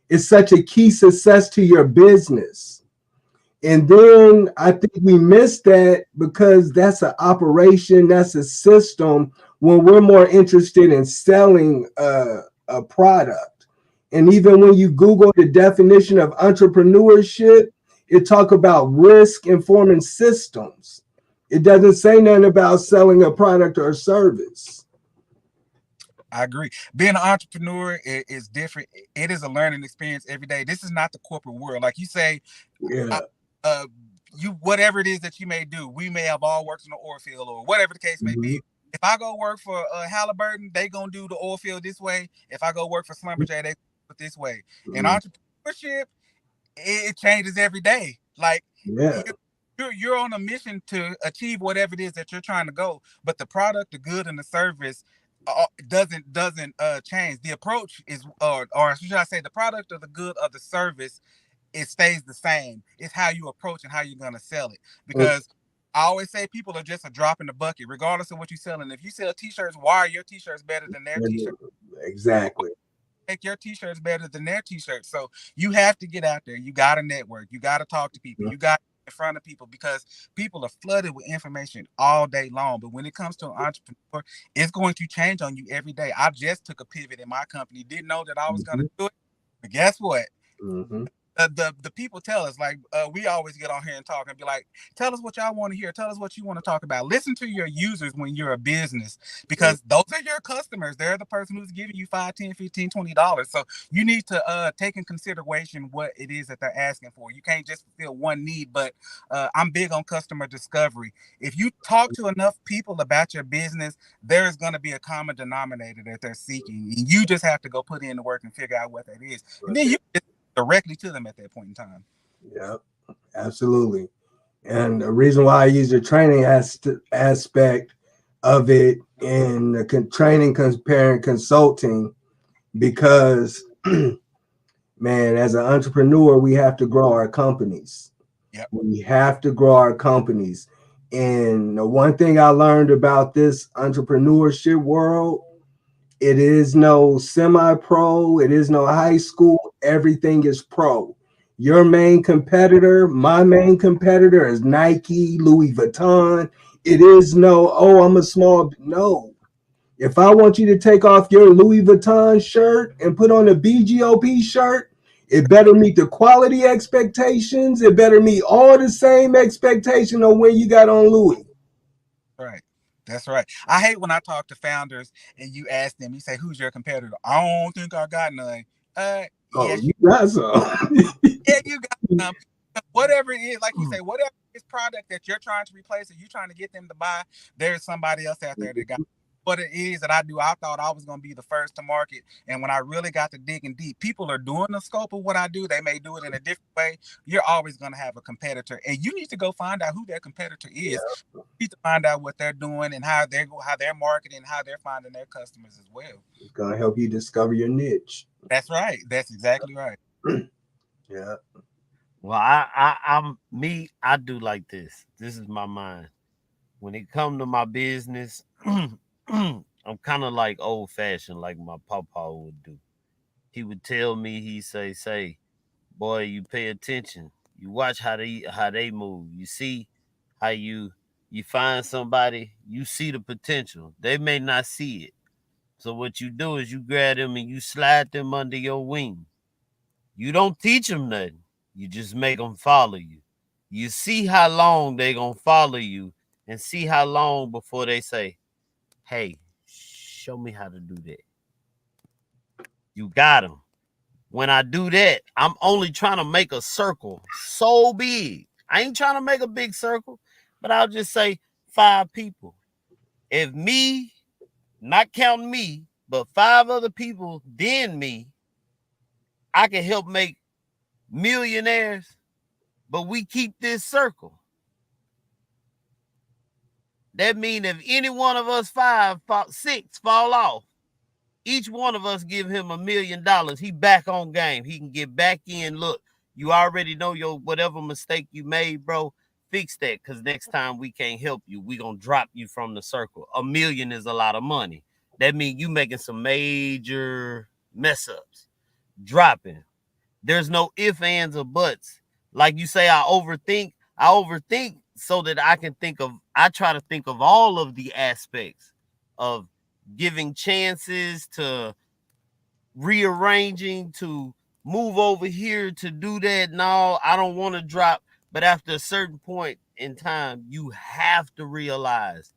is such a key success to your business. And then I think we miss that because that's an operation, that's a system when we're more interested in selling a product. And even when you Google the definition of entrepreneurship, it talk about risk informing systems. It doesn't say nothing about selling a product or a service. I agree. Being an entrepreneur is different. It is a learning experience every day. This is not the corporate world. Like you say, Yeah. You whatever it is that you may do, we may have all worked in the oil field or whatever the case may be. If I go work for Halliburton, they gonna do the oil field this way. If I go work for Schlumberger, they do it this way. In entrepreneurship, it changes every day. Like Yeah. you're on a mission to achieve whatever it is that you're trying to go, but the product, the good, and the service doesn't change. The approach is, or should I say, the product or the good or the service, it stays the same. It's how you approach and how you're gonna sell it. Because I always say people are just a drop in the bucket, regardless of what you're selling. If you sell t-shirts, why are your t-shirts better than their t-shirts? Exactly. Make your t-shirts better than their t-shirts. So you have to get out there. You got to network. You got to talk to people. You got to get in front of people because people are flooded with information all day long. But when it comes to an entrepreneur, it's going to change on you every day. I just took a pivot in my company. Didn't know that I was going to do it. But guess what? The people tell us, like, we always get on here and talk and be like, tell us what y'all want to hear, tell us what you want to talk about. Listen to your users when you're a business, because those are your customers. They're the person who's giving you $5, $10, $15, $20. So you need to take in consideration what it is that they're asking for. You can't just fulfill one need. But I'm big on customer discovery. If you talk to enough people about your business, there is going to be a common denominator that they're seeking, and you just have to go put in the work and figure out what that is, and then you directly to them at that point in time. Yep, absolutely. And the reason why I use the training aspect of it in the training, comparing, consulting, because man, as an entrepreneur, we have to grow our companies. Yep. We have to grow our companies. And the one thing I learned about this entrepreneurship world, it is no semi-pro, it is no high school, everything is pro. Your main competitor, my main competitor is Nike, Louis Vuitton. It is no, oh, I'm a small, no. If I want you to take off your Louis Vuitton shirt and put on a BGOP shirt, it better meet the quality expectations. It better meet all the same expectation on when you got on Louis. Right. That's right. I hate when I talk to founders and you ask them, you say, who's your competitor? I don't think I got none. Yes, you got some. Yeah, you got some. Whatever it is, like you say, whatever this product that you're trying to replace or you're trying to get them to buy, there's somebody else out there that got what it is that I do. I thought I was going to be the first to market. And when I really got to digging deep, people are doing the scope of what I do. They may do it in a different way. You're always going to have a competitor, and you need to go find out who their competitor is. Yeah. You need to find out what they're doing and how they're marketing, how they're finding their customers as well. It's going to help you discover your niche. That's right. That's exactly right. Yeah. Well, I do like this. This is my mind. When it comes to my business, I'm kind of like old fashioned, like my papa would do. He would tell me, he say, boy, you pay attention. You watch how they move. You see how you find somebody, you see the potential. They may not see it. So what you do is you grab them and you slide them under your wing. You don't teach them nothing. You just make them follow you. You see how long they gonna follow you and see how long before they say, hey, show me how to do that. You got them. When I do that, I'm only trying to make a circle so big. I ain't trying to make a big circle, but I'll just say 5 people. if me, not counting me, but 5 other people than me, I can help make millionaires, but we keep this circle. That means if any one of us 6 fall off, each one of us give him $1 million. He back on game. He can get back in. Look, you already know your whatever mistake you made, bro. Fix that, because next time we can't help you. We gonna drop you from the circle. $1 million is a lot of money. That means you making some major mess ups. Dropping. There's no ifs, ands, or buts. Like you say, I overthink so that I try to think of all of the aspects of giving chances, to rearranging, to move over here, to do that. No, I don't want to drop. But after a certain point in time, you have to realize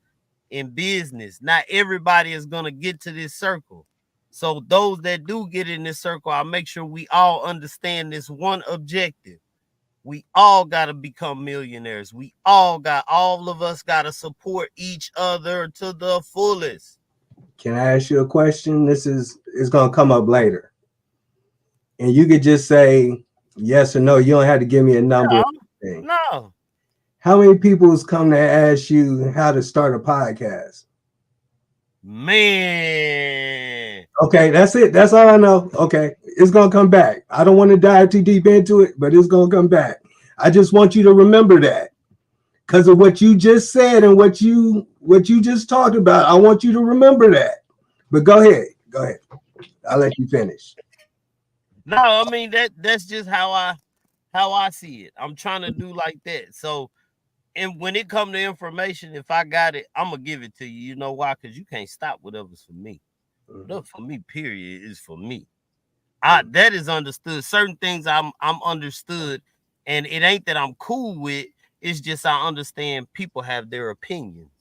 in business, not everybody is going to get to this circle. So those that do get in this circle, I'll make sure we all understand this one objective. We all got to become millionaires. All of us got to support each other to the fullest. Can I ask you a question? This is going to come up later. And you could just say yes or no. You don't have to give me a number. No. How many people has come to ask you how to start a podcast? Man. Okay, that's it. That's all I know. Okay, it's going to come back. I don't want to dive too deep into it, but it's going to come back. I just want you to remember that, because of what you just said and what you just talked about. I want you to remember that. But go ahead. I'll let you finish. No, I mean that's just how I see it. I'm trying to do like that. So, and when it comes to information, if I got it, I'm gonna give it to you. You know why? Because you can't stop whatever's for me. Whatever for me, period, is for me. That is understood. Certain things I'm understood, and it ain't that I'm cool with. It's just I understand people have their opinions,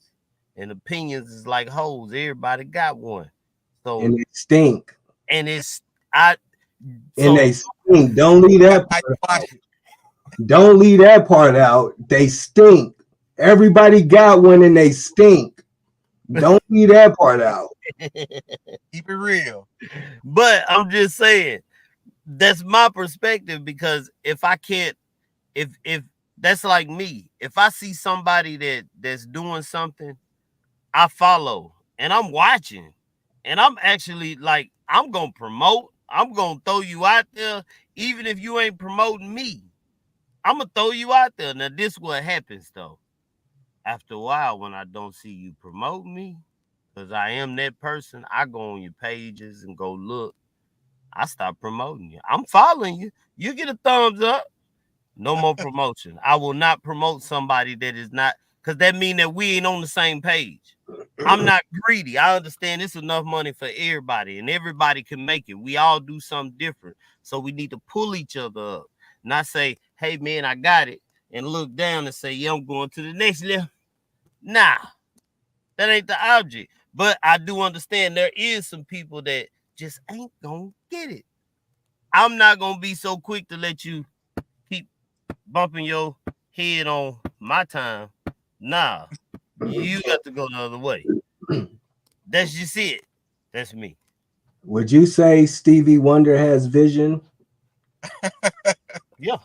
and opinions is like hoes. Everybody got one. So and they stink. And it's they stink. Don't leave that part out. Don't leave that part out. They stink. Everybody got one and they stink. Don't leave that part out. Keep it real. But I'm just saying, that's my perspective, because if I can't, if that's like me, if I see somebody that's doing something, I follow and I'm watching, and I'm actually like, I'm gonna promote. I'm gonna throw you out there, even if you ain't promoting me. I'm gonna throw you out there. Now, this what happens though. After a while, when I don't see you promote me, because I am that person, I go on your pages and go look. I stop promoting you. I'm following you. You get a thumbs up. No more promotion. I will not promote somebody that is not, because that means that we ain't on the same page. I'm not greedy. I understand it's enough money for everybody, and everybody can make it. We all do something different. So we need to pull each other up. Not say, hey, man, I got it, and look down and say, yeah, I'm going to the next level. Nah, that ain't the object. But I do understand there is some people that just ain't gonna get it. I'm not gonna be so quick to let you keep bumping your head on my time. Nah, you got to go the other way. That's just it. That's me. Would you say Stevie Wonder has vision? Yeah.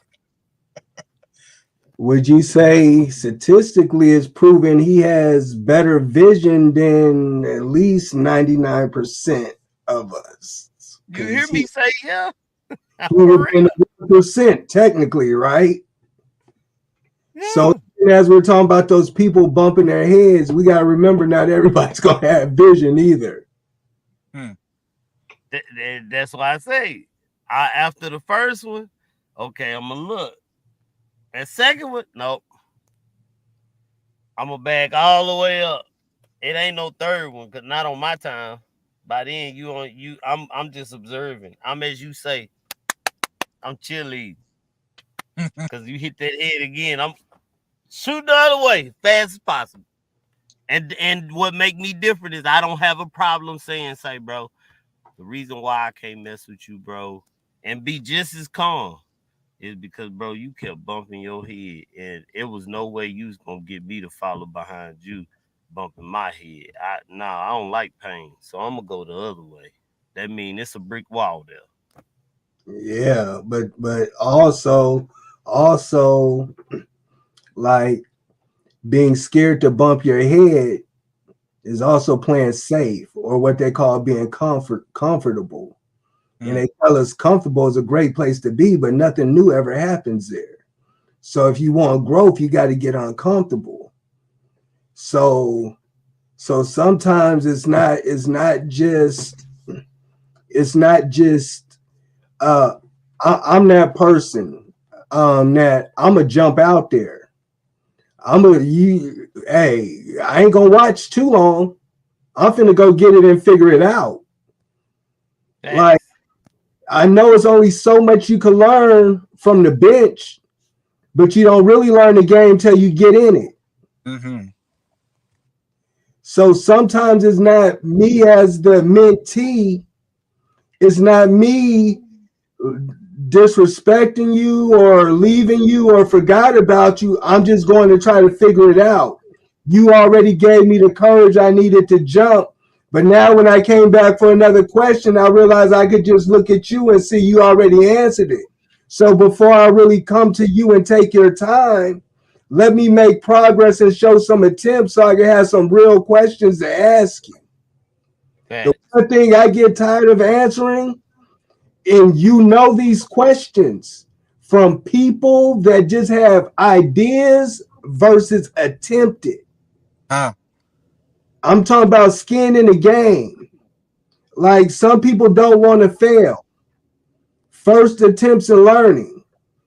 Would you say statistically it's proven he has better vision than at least 99% of us? You hear me say yeah? He would be 1% technically, right? Yeah. So as we're talking about those people bumping their heads, we got to remember not everybody's going to have vision either. That's why I say, after the first one, okay, I'm going to look. That second one, nope. I'm going to back all the way up. It ain't no third one, because not on my time. By then, I'm just observing. I'm, as you say, I'm cheerleading. Because you hit that head again, I'm shooting the other way, fast as possible. And what make me different is I don't have a problem saying, bro, the reason why I can't mess with you, bro, and be just as calm is because, bro, you kept bumping your head, and it was no way you was going to get me to follow behind you. bumping my head. I don't like pain, so I'm gonna go the other way. That means it's a brick wall there. Yeah, but also like being scared to bump your head is also playing safe, or what they call being comfortable. And they tell us comfortable is a great place to be, but nothing new ever happens there. So if you want growth, you got to get uncomfortable. So sometimes it's not just I'm that person that I'm gonna jump out there. Hey, I ain't gonna watch too long. I'm finna go get it and figure it out. Thanks. Like, I know it's only so much you can learn from the bench, but you don't really learn the game till you get in it. Mm-hmm. So sometimes it's not me as the mentee. It's not me disrespecting you or leaving you or forgot about you. I'm just going to try to figure it out. You already gave me the courage I needed to jump. But now when I came back for another question, I realized I could just look at you and see you already answered it. So before I really come to you and take your time, let me make progress and show some attempts so I can have some real questions to ask you. The one thing I get tired of answering, and you know these questions from people that just have ideas versus attempted. I'm talking about skin in the game. Like, some people don't want to fail. First attempts in learning,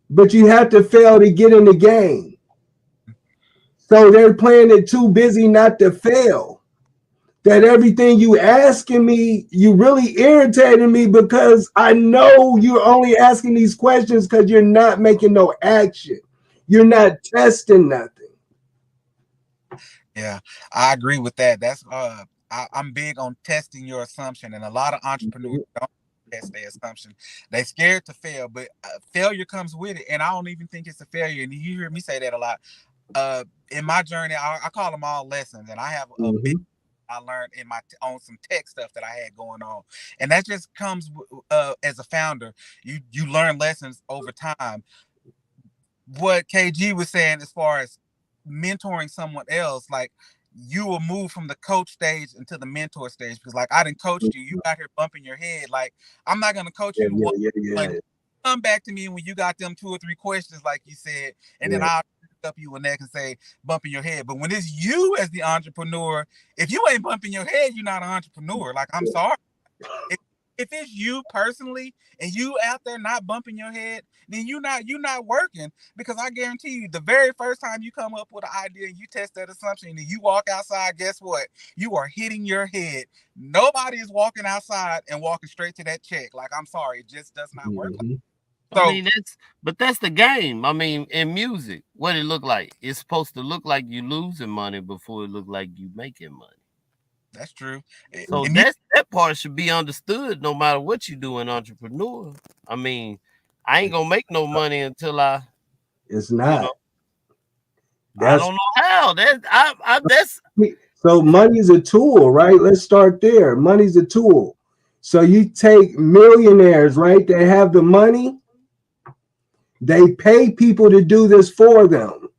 but you have to fail to get in the game. So they're playing it too busy not to fail. That everything you asking me, you really irritating me because I know you're only asking these questions because you're not making no action. You're not testing nothing. Yeah, I agree with that. That's I'm big on testing your assumption, and a lot of entrepreneurs don't test their assumption. They're scared to fail, but failure comes with it, and I don't even think it's a failure. And you hear me say that a lot. In my journey, I call them all lessons, and I have a big I learned in my on some tech stuff that I had going on, and that just comes as a founder. You learn lessons over time. What KG was saying as far as mentoring someone else, like, you will move from the coach stage into the mentor stage, because like I didn't coach you out here bumping your head. Like, I'm not gonna coach you. Come back to me when you got them 2 or 3 questions, like you said, and then I'll up you a neck and say bumping your head. But when it's you as the entrepreneur, if you ain't bumping your head, you're not an entrepreneur. Like, I'm sorry. If it's you personally and you out there not bumping your head, then you're not working, because I guarantee you the very first time you come up with an idea and you test that assumption and you walk outside, guess what? You are hitting your head. Nobody is walking outside and walking straight to that check. Like, I'm sorry, it just does not work. So, I mean, that's the game. I mean, in music, what it look like? It's supposed to look like you losing money before it look like you making money. That's true. So that part should be understood no matter what you do in entrepreneur. I mean, I ain't gonna make no money until it's not. You know, I don't know how. That's so money's a tool, right? Let's start there. Money's a tool. So you take millionaires, right? They have the money. They pay people to do this for them.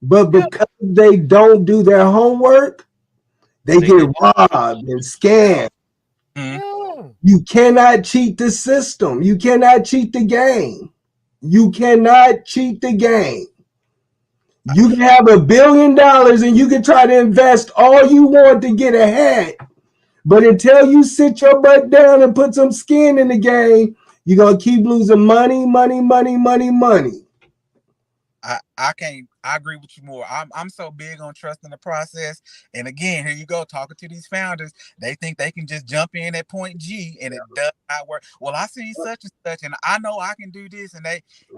But because they don't do their homework, they get robbed and scammed. You cannot cheat the system. You cannot cheat the game. You cannot cheat the game. You can have $1 billion and you can try to invest all you want to get ahead. But until you sit your butt down and put some skin in the game, you're going to keep losing money. I agree with you more. I'm so big on trusting the process. And again, here you go, talking to these founders. They think they can just jump in at point G and it does not work. Well, I see such and such, and I know I can do this, and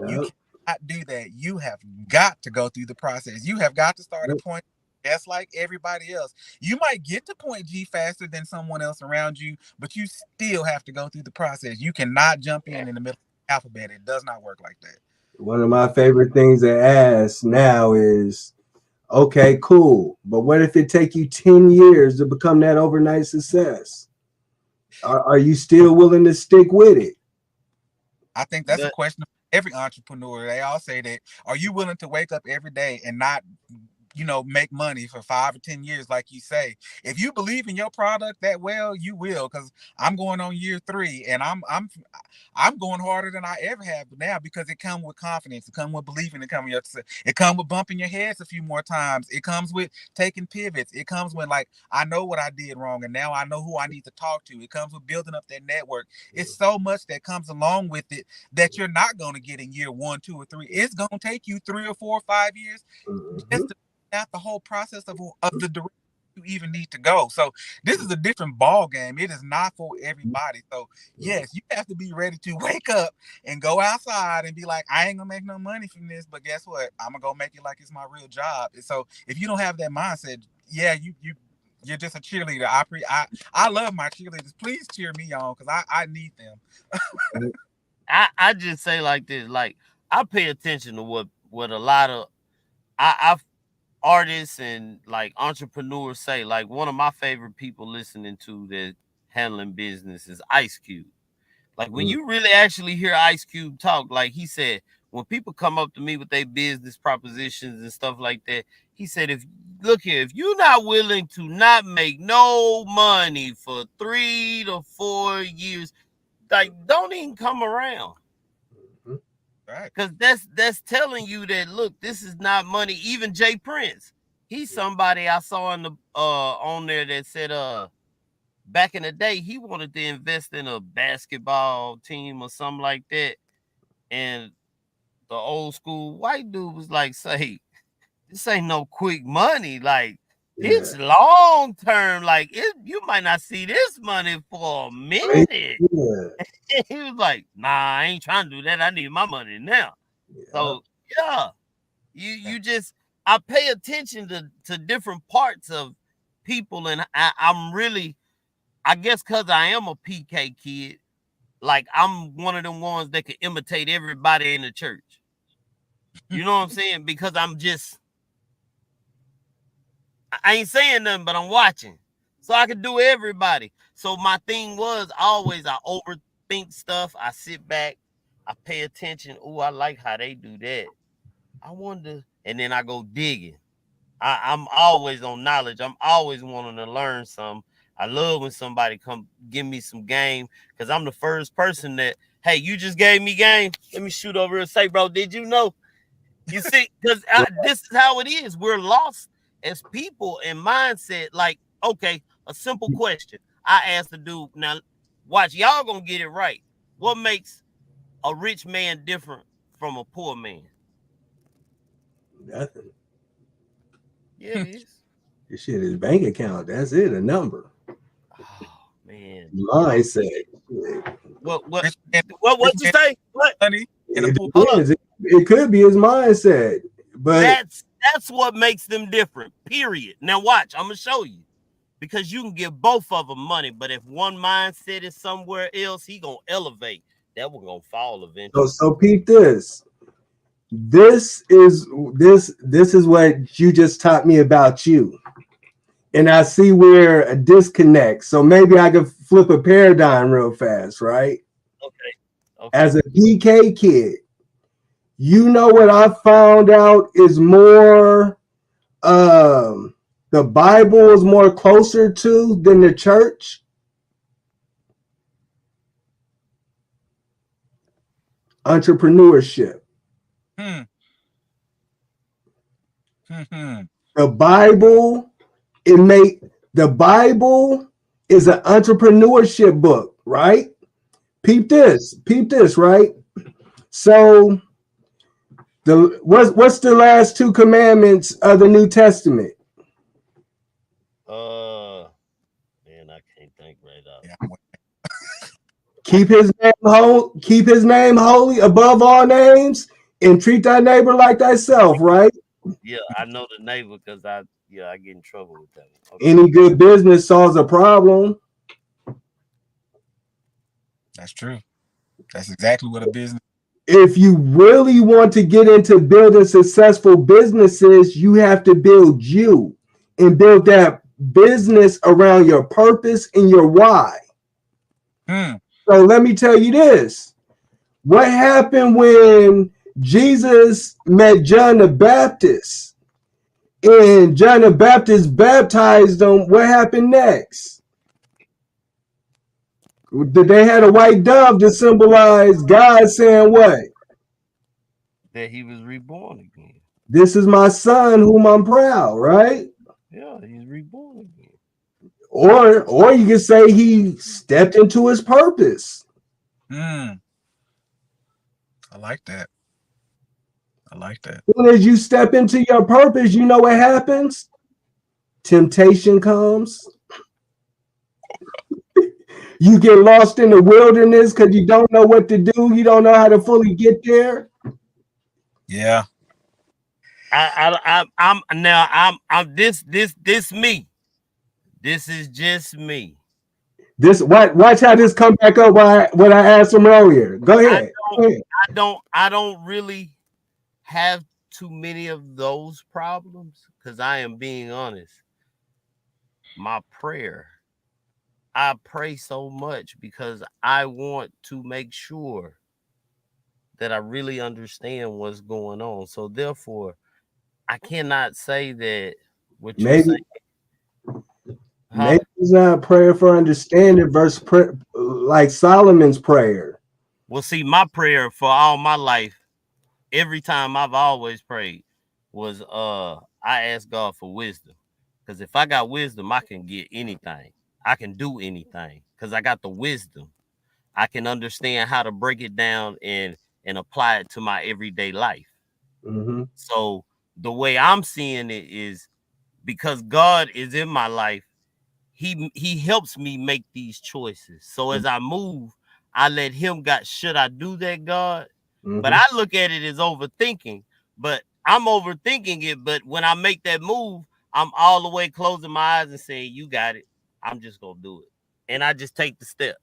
you cannot do that. You have got to go through the process. You have got to start at point just like everybody else. You might get to point G faster than someone else around you, but you still have to go through the process. You cannot jump in the middle of the alphabet. It does not work like that. One of my favorite things to ask now is, Okay, cool. But what if it take you 10 years to become that overnight success? Are you still willing to stick with it? I think that's a But question of every entrepreneur. They all say that. Are you willing to wake up every day and not, make money for 5 or 10 years, like you say? If you believe in your product that well, you will. Because I'm going on year 3, and I'm going harder than I ever have now, because it comes with confidence. It comes with believing. It comes with bumping your heads a few more times. It comes with taking pivots. It comes with, like, I know what I did wrong, and now I know who I need to talk to. It comes with building up that network. It's so much that comes along with it that you're not going to get in year 1, 2, or 3. It's going to take you 3 or 4 or 5 years just to figure out the whole process of the direction you even need to go. So this is a different ball game. It is not for everybody. So yes, you have to be ready to wake up and go outside and be like, I ain't gonna make no money from this, but guess what? I'm gonna go make it like it's my real job. And so if you don't have that mindset, yeah, you're just a cheerleader. I love my cheerleaders. Please cheer me on, because I need them. I just say like this, like I pay attention to what a lot of I artists and like entrepreneurs say. Like one of my favorite people listening to that handling business is Ice Cube. Like when you really actually hear Ice Cube talk, like he said, when people come up to me with their business propositions and stuff like that, he said, if you're not willing to not make no money for 3 to 4 years, like don't even come around. Right. Because that's telling you that, look, this is not money. Even Jay Prince, he's somebody I saw in the on there that said back in the day he wanted to invest in a basketball team or something like that, and the old school white dude was like, say, this ain't no quick money, like it's long term, like you might not see this money for a minute. He was like, nah, I ain't trying to do that. I need my money now. So yeah, you just, I pay attention to different parts of people, and I'm really, I guess because I am a PK kid, like I'm one of them ones that can imitate everybody in the church. You know what I'm saying? Because I ain't saying nothing, but I'm watching. So I can do everybody. So my thing was always, I overthink stuff. I sit back, I pay attention. Oh, I like how they do that. I wonder, and then I go digging. I'm always on knowledge. I'm always wanting to learn some. I love when somebody come give me some game, because I'm the first person that, hey, you just gave me game. Let me shoot over and say, bro, did you know? You see, because this is how it is. We're lost as people in mindset. Like, okay, a simple question. I asked the dude, now watch, y'all gonna get it right. What makes a rich man different from a poor man? Nothing. Yeah, it is. This shit is bank account. That's it, a number. Oh man. Mindset. What Rich man, what you say? What? money in a It pool. depends. It could be his mindset, but That's what makes them different. Period. Now watch, I'm gonna show you. Because you can give both of them money, but if one mindset is somewhere else, he gonna elevate. That one gonna fall eventually. so peep this. This is what you just taught me about you. And I see where a disconnect. So maybe I could flip a paradigm real fast, right? Okay. As a PK kid, you know what I found out is more the Bible is more closer to than the church. Entrepreneurship. The Bible, the Bible is an entrepreneurship book, right? Peep this, right? So what's the last 2 commandments of the New Testament? Man, I can't think right out. Yeah. Keep his name holy above all names, and treat thy neighbor like thyself, right? Yeah, I know the neighbor because I get in trouble with that. Okay. Any good business solves a problem. That's true. That's exactly what a business. if you really want to get into building successful businesses, you have to build you and build that business around your purpose and your why. So let me tell you this. What happened when Jesus met John the Baptist and John the Baptist baptized them? What happened next? They had a white dove to symbolize God saying what? That he was reborn again. This is my son whom I'm proud, right? Yeah, he's reborn again. Or you could say he stepped into his purpose. I like that. I like that. As soon as you step into your purpose, you know what happens? Temptation comes. You get lost in the wilderness because you don't know what to do. You don't know how to fully get there. Yeah. I'm this me. This is just me. This watch how this come back up what I asked him earlier. Go ahead. I don't really have too many of those problems because I am being honest. My prayer, I pray so much because I want to make sure that I really understand what's going on. So therefore, I cannot say that what you're saying. Maybe it's not prayer for understanding versus like Solomon's prayer. Well, see, my prayer for all my life, every time I've always prayed, was I asked God for wisdom. Because if I got wisdom, I can get anything. I can do anything because I got the wisdom. I can understand how to break it down and apply it to my everyday life. Mm-hmm. So the way I'm seeing it is because God is in my life, he helps me make these choices. So as I move, I let him God, should I do that, God? Mm-hmm. But I look at it as overthinking, but I'm overthinking it. But when I make that move, I'm all the way closing my eyes and saying, you got it. I'm just going to do it. And I just take the step.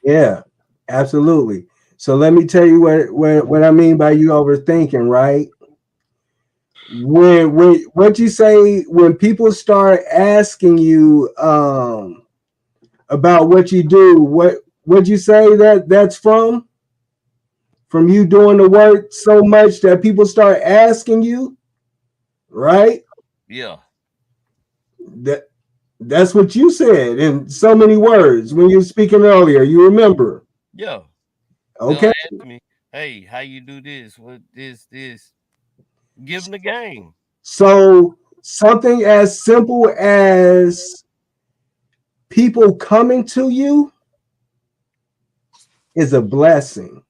Yeah, absolutely. So let me tell you what I mean by you overthinking, right? When what you say when people start asking you about what you do, what you say that's from you doing the work so much that people start asking you, right? Yeah. That's what you said in so many words when you were speaking earlier. You remember? Yeah. Okay. Ask me, hey, how you do this? What this? Give them the game. So something as simple as people coming to you is a blessing.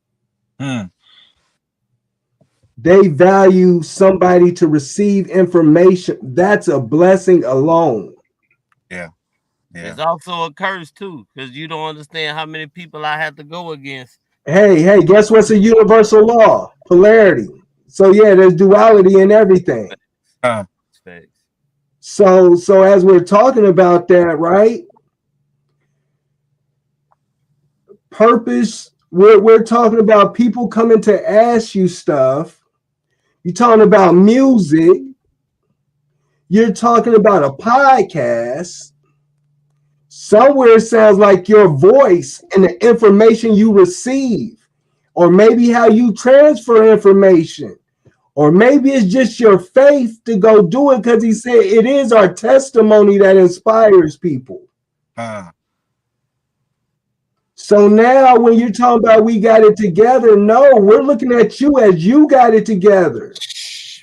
They value somebody to receive information. That's a blessing alone. Yeah. It's also a curse too, because you don't understand how many people I have to go against. Hey, guess what's a universal law? Polarity. So yeah, there's duality in everything. So as we're talking about that, right? Purpose, we're talking about people coming to ask you stuff. You're talking about music. You're talking about a podcast. Somewhere it sounds like your voice and the information you receive, or maybe how you transfer information, or maybe it's just your faith to go do it because he said it is our testimony that inspires people. So now when you're talking about we got it together, no, we're looking at you as you got it together.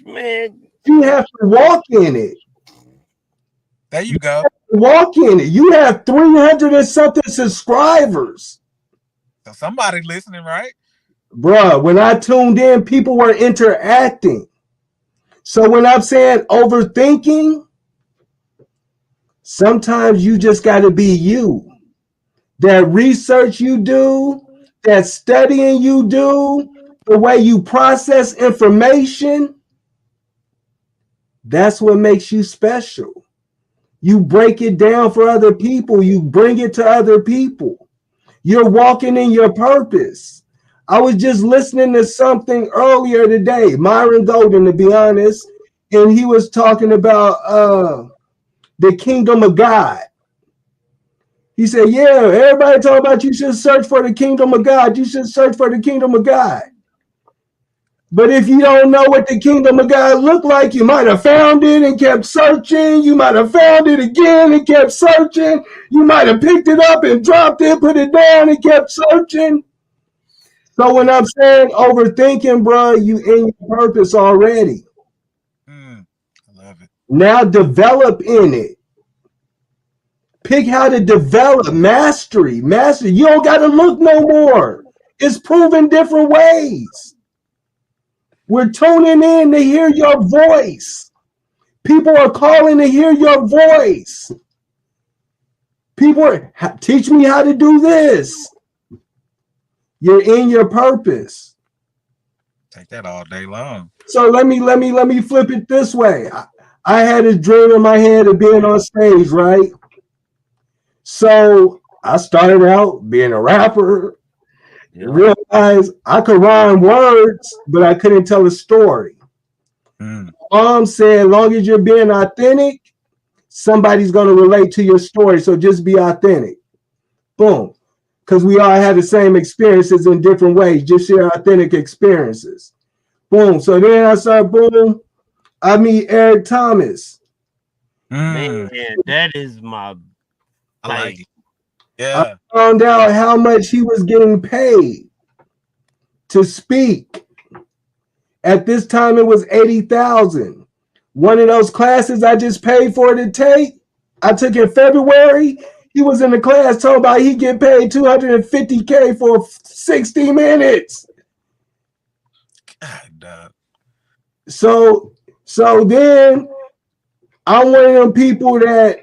Man, you have to walk in it. There you go. Walk in it. You have 300 and something subscribers. So somebody listening, right? Bruh, when I tuned in, people were interacting. So when I'm saying overthinking, sometimes you just got to be you. That research you do, that studying you do, the way you process information, that's what makes you special. You break it down for other people. You bring it to other people. You're walking in your purpose. I was just listening to something earlier today, Myron Golden, to be honest, and he was talking about the kingdom of God. He said, yeah, everybody talking about you should search for the kingdom of God. You should search for the kingdom of God. But if you don't know what the kingdom of God looked like, you might have found it and kept searching. You might have found it again and kept searching. You might have picked it up and dropped it, put it down and kept searching. So when I'm saying overthinking, bro, you in your purpose already. I love it. Now develop in it. Pick how to develop mastery. You don't got to look no more. It's proven different ways. We're tuning in to hear your voice. People are calling to hear your voice. People are, teach me how to do this. You're in your purpose. Take that all day long. So let me flip it this way. I had a dream in my head of being on stage, right? So I started out being a rapper. Yeah. Realized I could rhyme words, but I couldn't tell a story. Mom said, as long as you're being authentic, somebody's going to relate to your story. So just be authentic. Boom. Because we all have the same experiences in different ways. Just share authentic experiences. Boom. So then I started, boom, I meet Eric Thomas. Man, that is my I like it. Yeah. I found out how much he was getting paid to speak. At this time, it was $80,000. One of those classes I just paid for to take, I took in February. He was in the class talking about he get paid $250K for 60 minutes. God, dog. So then I'm one of them people that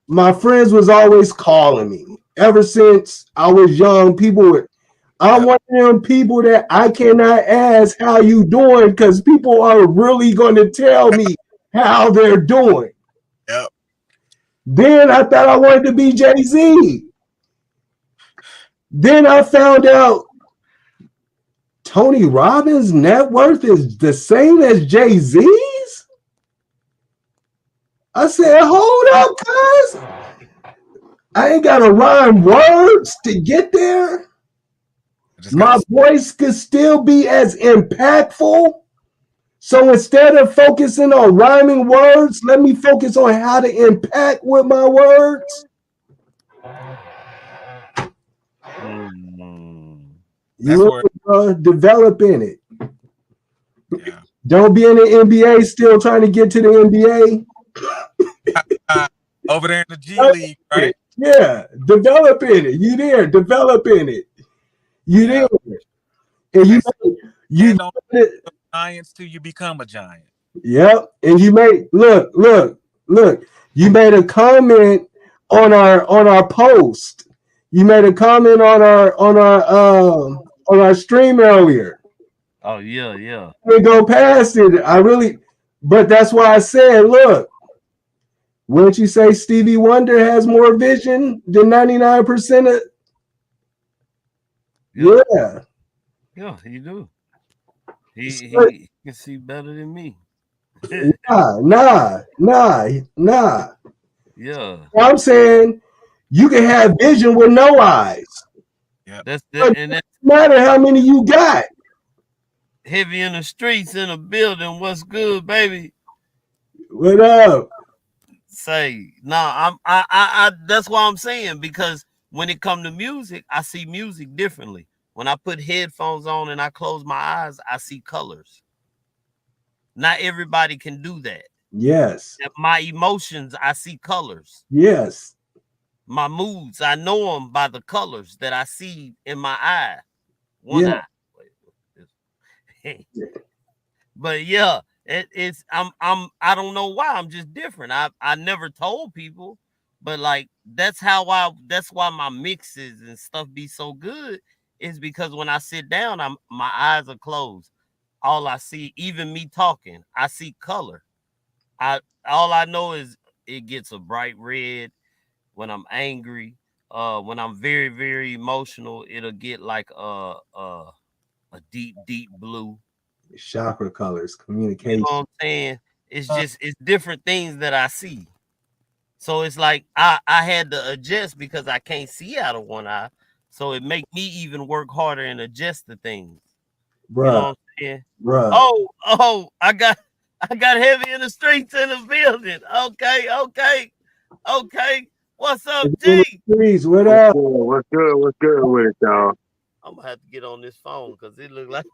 my friends was always calling me. Ever since I was young, I'm one of them people that I cannot ask how you doing because people are really going to tell me how they're doing. Yep. Then I thought I wanted to be Jay-Z. Then I found out Tony Robbins' net worth is the same as Jay-Z's. I said, hold up, cuz. I ain't got to rhyme words to get there. My voice could still be as impactful. So instead of focusing on rhyming words, let me focus on how to impact with my words. Develop in it. Yeah. Don't be in the NBA still trying to get to the NBA. Over there in the G League, right? Yeah, develop in it. You there, develop in it. You there. And you don't giants till you become a giant. Yep. And you made look. You made a comment on our post. You made a comment on our stream earlier. Oh yeah. We go past it. But that's why I said, look, wouldn't you say Stevie Wonder has more vision than 99% of? Yeah. Yeah, he do. He can see better than me. Nah. Yeah. I'm saying you can have vision with no eyes. Yeah. That's matter how many you got. Heavy in the streets in a building. What's good, baby? What up? Say, I that's what I'm saying, because when it comes to music, I see music differently. When I put headphones on and I close my eyes, I see colors. Not everybody can do that. Yes. My emotions, I see colors. Yes. My moods, I know them by the colors that I see in my eye. One eye. But yeah, it's I don't know why. I'm just different. I never told people, but like that's why my mixes and stuff be so good, is because when I sit down, my eyes are closed. All I see, even me talking, I see color. All I know is it gets a bright red when I'm angry. When I'm very, very emotional, it'll get like a deep, deep blue. Chakra colors, You communication. know what I'm saying? It's Uh, just it's different things that I see. So it's like I had to adjust because I can't see out of one eye. So it make me even work harder and adjust the things. You know Bruh, what I'm saying? bruh. Oh, I got heavy in the streets in the building. Okay. What's up, G? Please, what What's up? good? What's good? What's good with it, y'all? I'm gonna have to get on this phone because it look like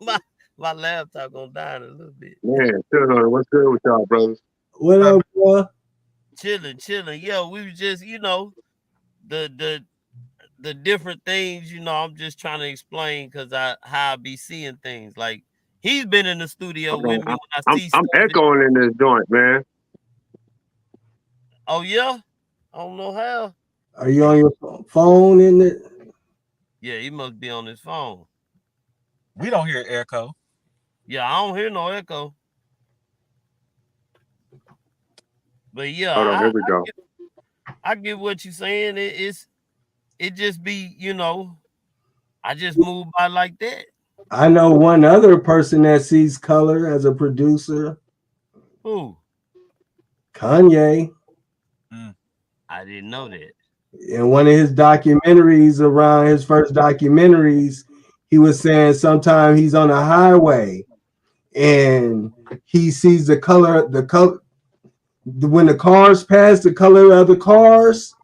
my laptop gonna die in a little bit. Man, what's good with y'all, brothers? What up, bruh? Chilling. Yo, we was just, the different things, I'm just trying to explain because how I be seeing things. Like he's been in the studio with me when I see I'm stuff. echoing in this joint, man. Oh yeah? I don't know how. Are you on your phone in it? Yeah, he must be on his phone. we don't hear echo. Yeah, I don't hear no echo. But yeah, Hold on, here we go. I get what you're saying. It just be, I just move by like that. I know one other person that sees color as a producer, Who? Kanye. I didn't know that. In one of his documentaries, around his first documentaries, he was saying sometimes he's on a highway and he sees the color when the cars pass, the color of the cars,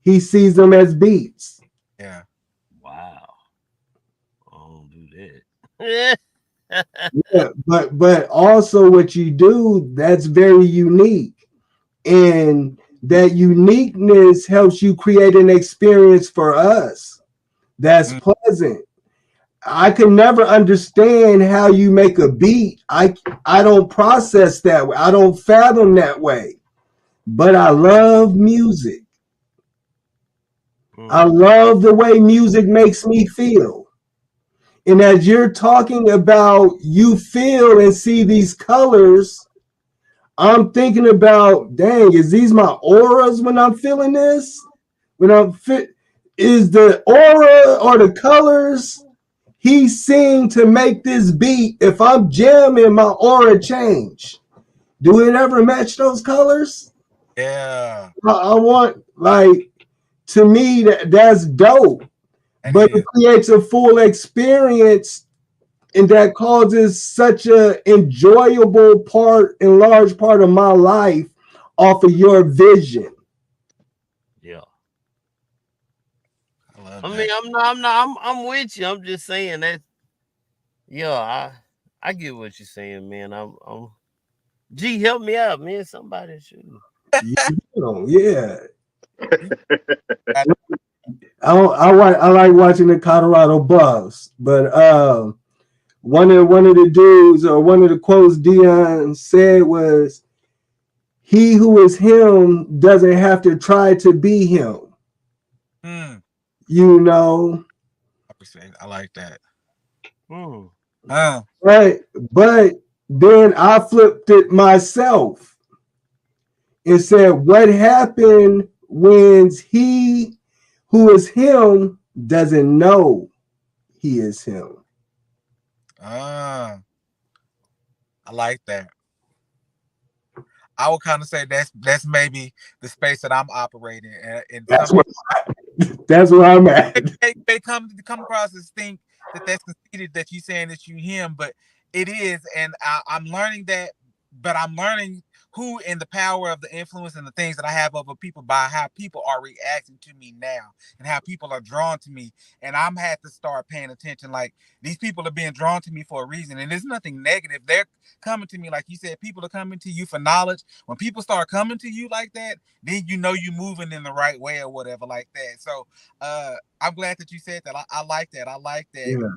he sees them as beats. Yeah. Wow. I don't do that. Yeah, but also what you do, that's very unique. And that uniqueness helps you create an experience for us that's pleasant. I can never understand how you make a beat. I don't process that way. I don't fathom that way. But I love music. I love the way music makes me feel. And as you're talking about, you feel and see these colors, I'm thinking about, dang, is these my auras when I'm feeling this? When I'm fit, is the aura or the colors he's seeing to make this beat? If I'm jamming, my aura change. Do it ever match those colors? Yeah. I want, like, to me, that's dope. But it creates a full experience, and that causes such a enjoyable part and large part of my life off of your vision. Yeah. I mean, I'm with you. I'm just saying that. Yeah, I get what you're saying, man. I'm G, help me out, man. Somebody should. Yeah. I like watching the Colorado Buffs, but one of the dudes, or one of the quotes Dion said was, "He who is him doesn't have to try to be him." You know. I like that. But then I flipped it myself and said, what happened when he who is him doesn't know he is him? I like that. I would kind of say that's maybe the space that I'm operating in. That's where I'm at. They come across as think that that's conceited that you saying that you him, but it is, and I'm learning that. But I'm learning who and the power of the influence and the things that I have over people by how people are reacting to me now and how people are drawn to me. And I'm had to start paying attention. Like, these people are being drawn to me for a reason, and there's nothing negative. They're coming to me, like you said, people are coming to you for knowledge. When people start coming to you like that, then you know you're moving in the right way or whatever like that. So I'm glad that you said that. I like that. I like that. Yeah.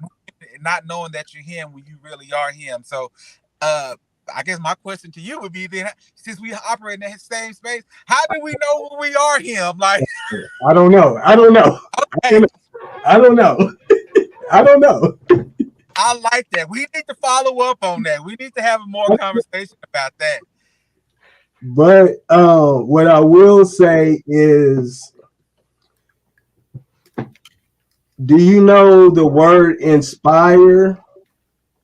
Not knowing that you're him when you really are him. So I guess my question to you would be then, since we operate in that same space, how do we know when we are him? Like, I don't know. Okay. I don't know. I don't know. I like that. We need to follow up on that. We need to have a more conversation about that. But what I will say is, do you know the word inspire?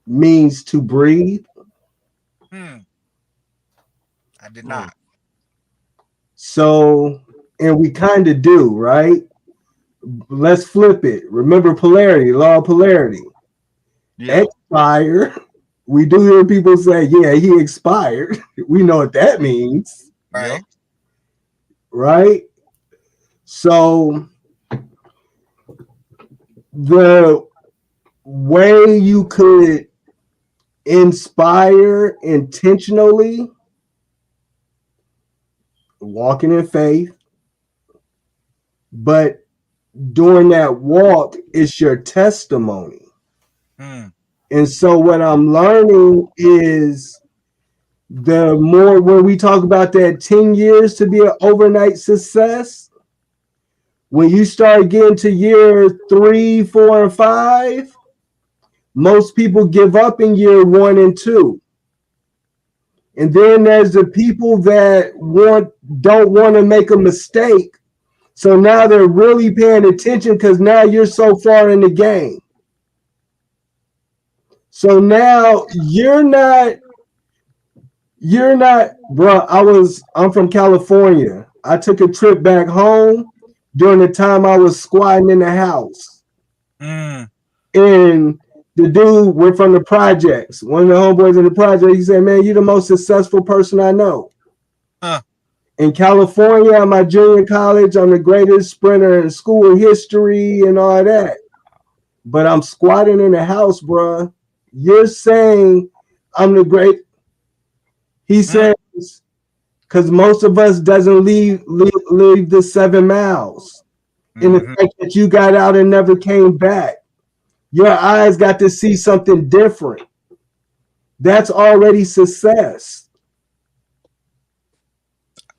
means to breathe? I did not. So, and we kind of do, right? Let's flip it. Remember polarity, law of polarity. Yeah. Expire. We do hear people say, yeah, he expired. We know what that means, Right. right? So the way you could inspire intentionally, walking in faith, but during that walk, it's your testimony. And so what I'm learning is the more when we talk about that 10 years to be an overnight success, when you start getting to year 3, 4, and 5, most people give up in year 1 and 2. And then there's the people that don't want to make a mistake. So now they're really paying attention because now you're so far in the game. So now you're not, bro. I'm from California. I took a trip back home during the time I was squatting in the house. And the dude went from the projects. One of the homeboys in the project, he said, man, you're the most successful person I know. In California, at my junior college, I'm the greatest sprinter in school history and all that. But I'm squatting in the house, bro. You're saying I'm the great. He says, because most of us doesn't leave the 7 miles. And the fact that you got out and never came back, your eyes got to see something different. That's already success.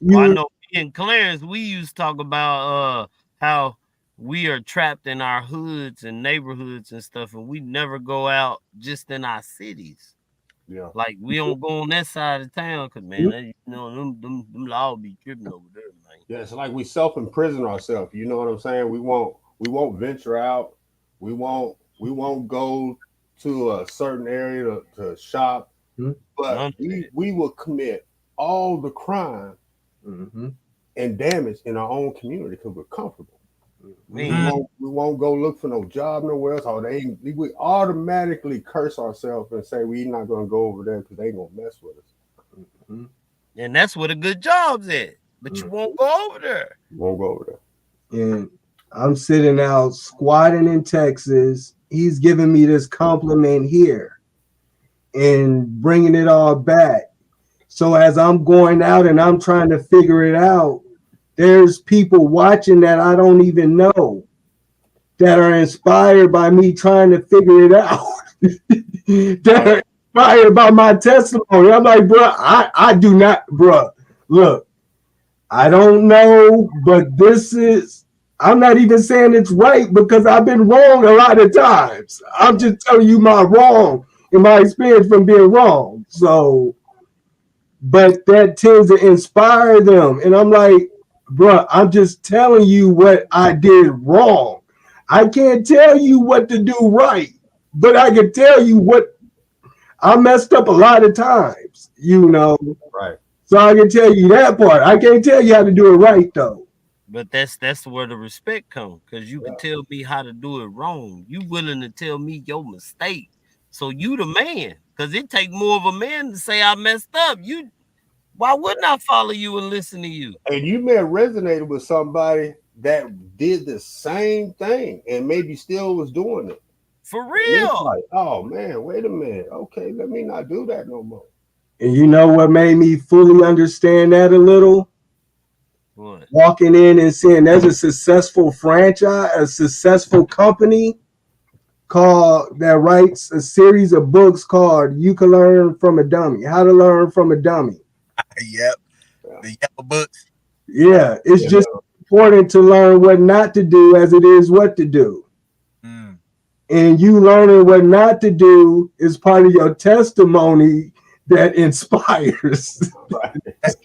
I know me and Clarence, we used to talk about how we are trapped in our hoods and neighborhoods and stuff, and we never go out just in our cities. Yeah. Like we don't go on that side of town because man, you know, them laws be tripping over there, man. Yeah, it's like we self-imprison ourselves. You know what I'm saying? We won't venture out. We won't go to a certain area to shop. But we will commit all the crime and damage in our own community because we're comfortable. We won't go look for no job nowhere else. Or we automatically curse ourselves and say we're not gonna go over there because they ain't gonna mess with us. And that's where the good job's at. But you won't go over there. Won't go over there. And I'm sitting out squatting in Texas. He's giving me this compliment here and bringing it all back. So as I'm going out and I'm trying to figure it out, there's people watching that I don't even know that are inspired by me trying to figure it out. That are inspired by my testimony. I'm like, bro, I do not, bro. Look, I don't know, but I'm not even saying it's right because I've been wrong a lot of times. I'm just telling you my wrong and my experience from being wrong. So, but that tends to inspire them. And I'm like, bro, I'm just telling you what I did wrong. I can't tell you what to do right, but I can tell you what I messed up a lot of times, you know. Right. So I can tell you that part. I can't tell you how to do it right, though. But that's where the respect comes, because you can tell me how to do it wrong. You willing to tell me your mistake. So you the man, because it take more of a man to say I messed up. Why wouldn't I follow you and listen to you? And you may have resonated with somebody that did the same thing and maybe still was doing it. For real. Like, oh man, wait a minute. Okay, let me not do that no more. And you know what made me fully understand that a little? What? Walking in and seeing there's a successful franchise, a successful company that writes a series of books called You Can Learn from a Dummy, How to Learn from a Dummy. Yep. The yellow books. Yeah, it's just important to learn what not to do as it is what to do. And you learning what not to do is part of your testimony that inspires. That's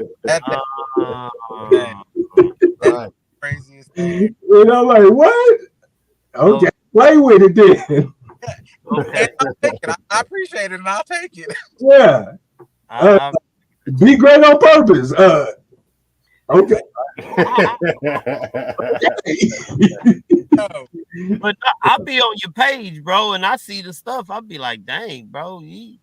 craziest thing. You know, like what? Okay, play with it then. I appreciate appreciate it, and I'll take it. Yeah. Be great on purpose. Okay. But I'll be on your page, bro, and I see the stuff. I'll be like, dang, bro, he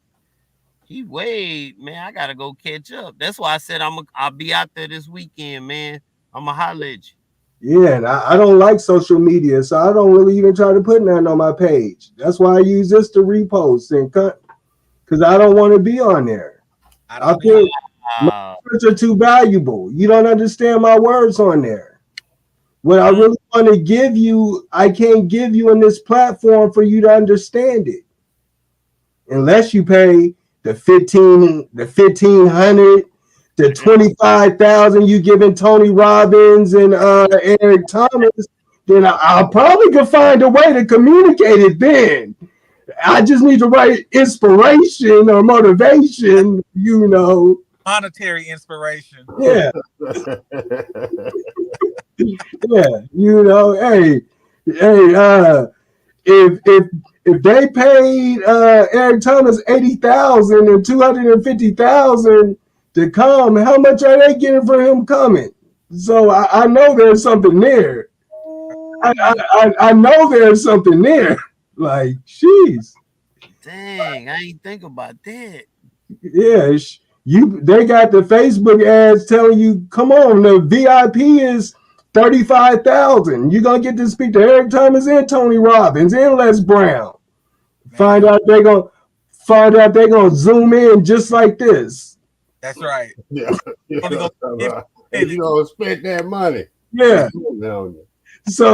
way, man. I gotta go catch up. That's why I said I'll be out there this weekend, man. I'ma holler at you. Yeah, and I don't like social media, so I don't really even try to put nothing on my page. That's why I use this to repost and cut, because I don't want to be on there. I feel my words are too valuable. You don't understand my words on there. What I really want to give you, I can't give you in this platform for you to understand it, unless you pay the 1,500. The 25,000 you giving Tony Robbins and Eric Thomas, then I'll probably could find a way to communicate it. Then I just need to write inspiration or motivation, monetary inspiration. Yeah, yeah, hey, if they paid Eric Thomas 80,000 and 250,000. to come, how much are they getting for him coming? So I know there's something there. I know there's something there. Like, jeez. Dang, I ain't think about that. Yeah, they got the Facebook ads telling you, come on, the VIP is 35,000. You're gonna get to speak to Eric Thomas and Tony Robbins and Les Brown. Find out they're gonna zoom in just like this. That's right. Yeah. You gonna spend that money. Yeah. So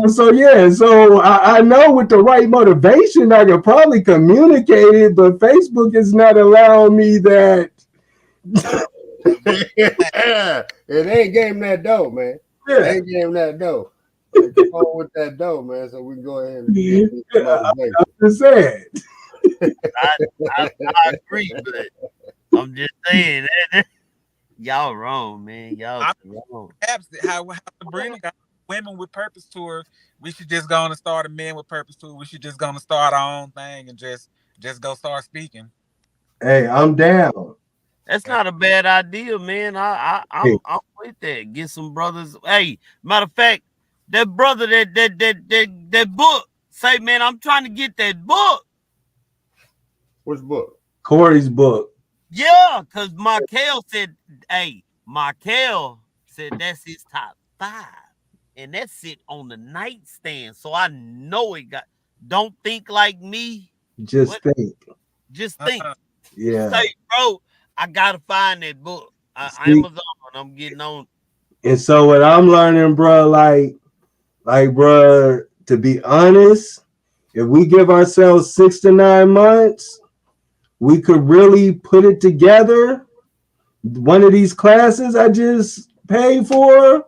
I know with the right motivation I could probably communicate it, but Facebook is not allowing me that. It ain't game that dough, man. Yeah. It ain't game that dough. Come on with that dough, man. So we can go ahead and I'm just saying. I agree, but I'm just saying that y'all wrong, man. Y'all wrong. Perhaps how Sabrina got Women with Purpose tour. We should just go and start a Men with Purpose tour. We should just go and start our own thing and just go start speaking. Hey, I'm down. That's not a bad idea, man. I'm with that. Get some brothers. Hey, matter of fact, that brother that book. Say, man, I'm trying to get that book. Which book? Corey's book. Yeah, because Markel said that's his top 5. And that's it on the nightstand. So I know it got, don't think like me. Just think. Just think. Yeah. Say, bro, I gotta find that book. Amazon, I'm getting on. And so what I'm learning, bro, like, bro, to be honest, if we give ourselves 6 to 9 months, we could really put it together. One of these classes I just paid for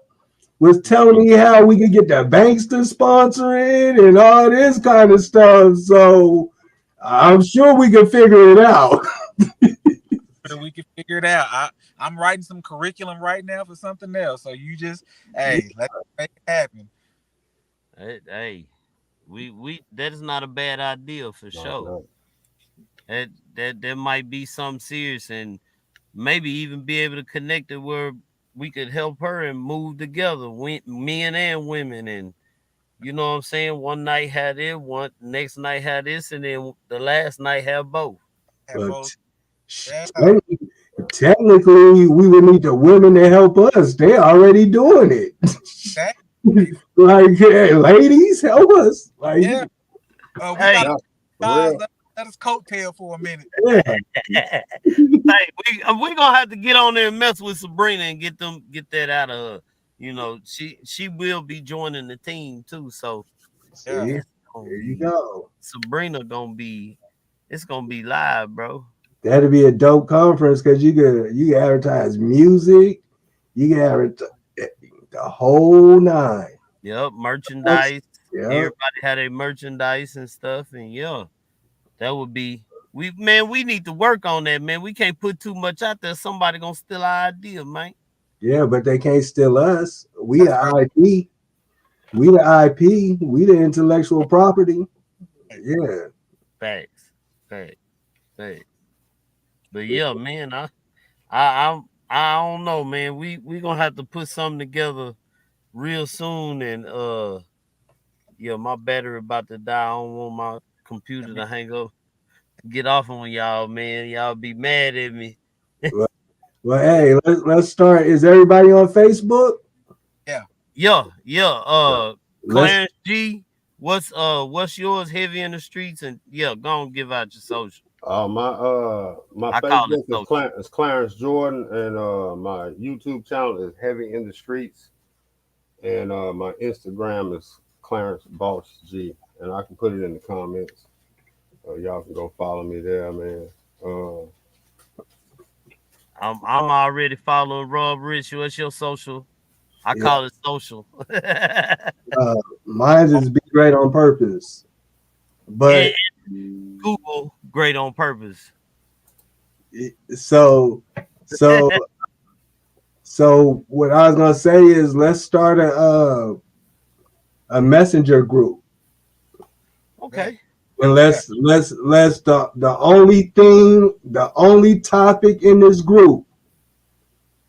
was telling me how we could get the banks to sponsor it and all this kind of stuff. So I'm sure we can figure it out. We can figure it out. I'm writing some curriculum right now for something else. So you just, let's make it happen. Hey, we that is not a bad idea for sure. That might be something serious, and maybe even be able to connect it where we could help her and move together, men and women, and you know what I'm saying. One night had it, next night had this, and then the last night have both. Technically, we would need the women to help us. They're already doing it. Like, hey, ladies, help us. Like, yeah. Let us coattail for a minute. Yeah. Hey, we gonna have to get on there and mess with Sabrina and get that out of her. You know, she will be joining the team too. So there you go. Sabrina it's gonna be live, bro. That'd be a dope conference because you can advertise music, you can advertise the whole 9. Yep, merchandise. Yep. Everybody had a merchandise and stuff, and that would be we need to work on that, man. We can't put too much out there. Somebody gonna steal our idea, man. Yeah, but they can't steal us. We the IP. We the IP. We the intellectual property. Yeah. Facts. Hey. But yeah, man, I don't know, man. We gonna have to put something together real soon, and yeah, my battery about to die. I don't want my computer to hang up. Get off on y'all, man. Y'all be mad at me. Well, hey, let's start. Is everybody on Facebook? Yeah. Let's Clarence G, what's yours? Heavy in the streets, and yeah, go on, give out your social. My I call it Facebook is Clarence Jordan, and my YouTube channel is Heavy in the Streets, and my Instagram is Clarence Boss G, and I can put it in the comments. Y'all can go follow me there, man. I'm already following Rob Rich. What's your social? I call it social. Mine is Be Great on Purpose, but Google Great on Purpose. So what I was gonna say is let's start a messenger group. Okay. And let's the only topic in this group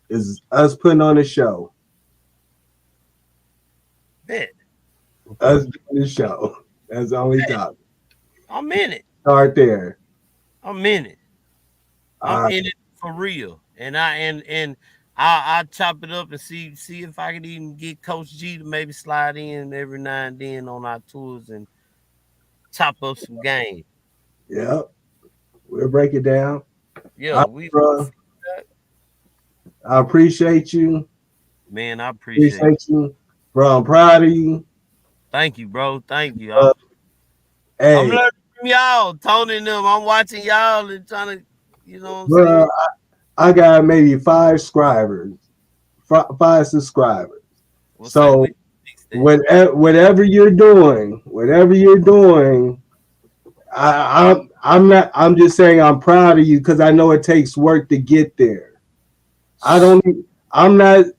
is us putting on a show. Bet. Us doing the show. That's the only topic. I'm in it. Start there. I'm in it. I'm in it for real. And I chop it up and see if I can even get Coach G to maybe slide in every now and then on our tours and chop up some game. Yep. We'll break it down. Yeah, I appreciate you. Man, I appreciate you. Bro, I'm proud of you. Thank you, bro. Thank you. Hey. I'm learning from y'all, Tony and them. I'm watching y'all and trying to, you know what I'm Bro, saying? I got maybe 5 subscribers. 5 subscribers. Well, so whatever you're doing, I'm just saying I'm proud of you because I know it takes work to get there.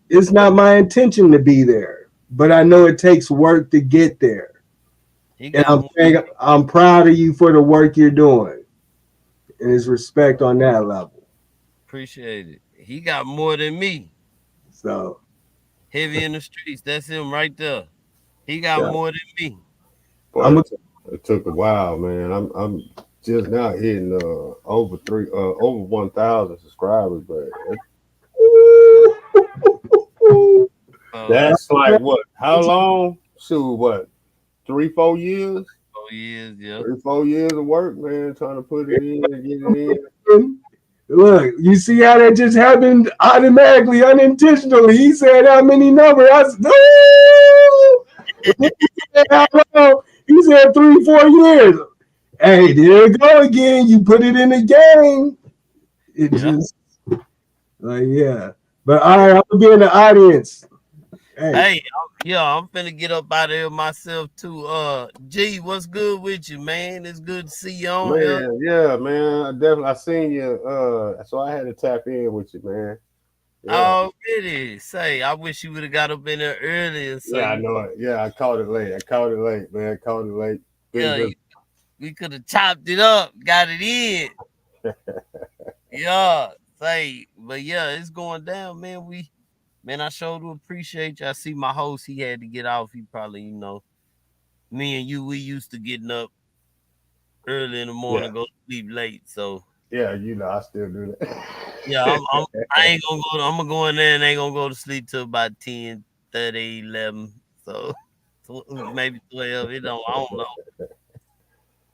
It's not my intention to be there, but I know it takes work to get there. And I'm saying I'm proud of you for the work you're doing. And it's respect on that level. Appreciate it. He got more than me. So Heavy in the Streets. That's him right there. He got more than me. It took a while, man. I'm just now hitting over 1,000 subscribers, but that's like what? How long? Shoot, what? 3-4 years? 4 years, yeah. 3-4 years of work, man, trying to put it in and get it in. Look, you see how that just happened automatically, unintentionally. He said how many numbers? I said, he said 3-4 years. Hey, there you go again. You put it in the game. It just yeah. But all right, I'm gonna be in the audience. Hey, I'm finna get up out of here myself too. G, what's good with you, man? It's good to see you on here. Yeah, man. I seen you. So I had to tap in with you, man. Yeah. Already. Say, I wish you would have got up in there earlier. So I know it. Yeah, I caught it late, man. Caught it late. We could have chopped it up, got it in. Yeah, say, but yeah, it's going down, man. Man, I sure do appreciate you. I see my host, he had to get off. He probably, me and you, we used to getting up early in the morning, go to sleep late. So yeah, I still do that. Yeah, I ain't gonna go. I'm gonna go in there and ain't gonna go to sleep till about 10, 30, 11. So maybe 12. I don't know.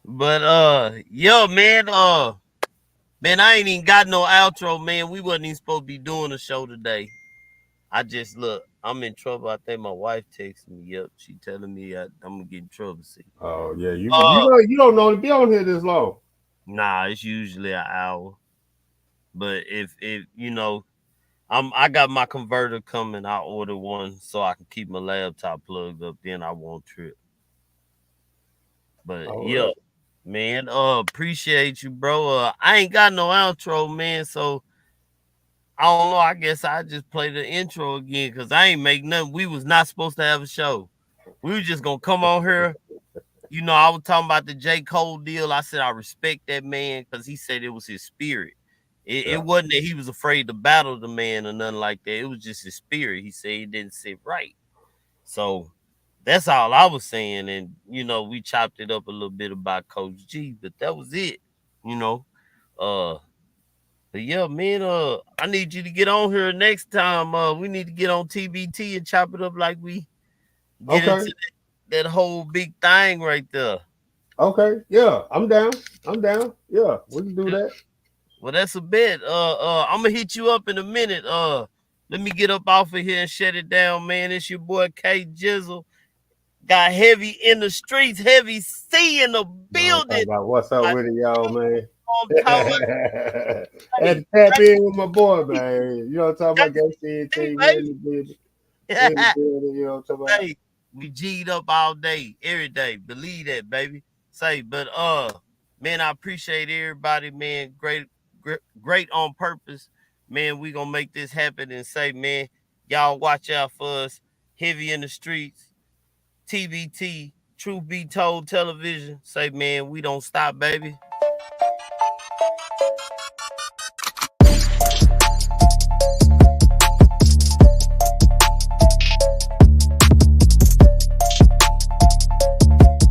But yo, man, man, I ain't even got no outro, man. We wasn't even supposed to be doing a show today. I just I'm in trouble. I think my wife texted me. Yep, she telling me I'm gonna get in trouble. See. Oh yeah, you don't know to be on here this long. Nah, it's usually an hour. But if I got my converter coming, I'll order one so I can keep my laptop plugged up. Then I won't trip. But yeah, man, appreciate you, bro. I ain't got no outro, man. So I don't know. I guess I just play the intro again because I ain't make nothing. We was not supposed to have a show. We were just gonna come on here you know, I was talking about the J. Cole deal. I said I respect that man because he said it was his spirit. It wasn't that he was afraid to battle the man or nothing like that. It was just his spirit. He said he didn't sit right. So that's all I was saying. And, you know, we chopped it up a little bit about Coach G, but that was it, you know. But yeah, man, I need you to get on here next time. We need to get on TBT and chop it up like we get into that whole big thing right there. Okay, yeah, I'm down. Yeah, we can do that. Well, that's a bet. I'm gonna hit you up in a minute. Let me get up off of here and shut it down, man. It's your boy K Jizzle. Got Heavy in the streets, Heavy C in the building. What's up with it, y'all, man? And tap in with my boy, man. You know what I'm talking about? You know what I'm talking about? Hey, we G'd up all day, every day. Believe that, baby. Say, but man, I appreciate everybody, man. Great on purpose. Man, we gonna make this happen and say, man, y'all watch out for us. Heavy in the streets, TBT, Truth Be Told Television. Say, man, we don't stop, baby.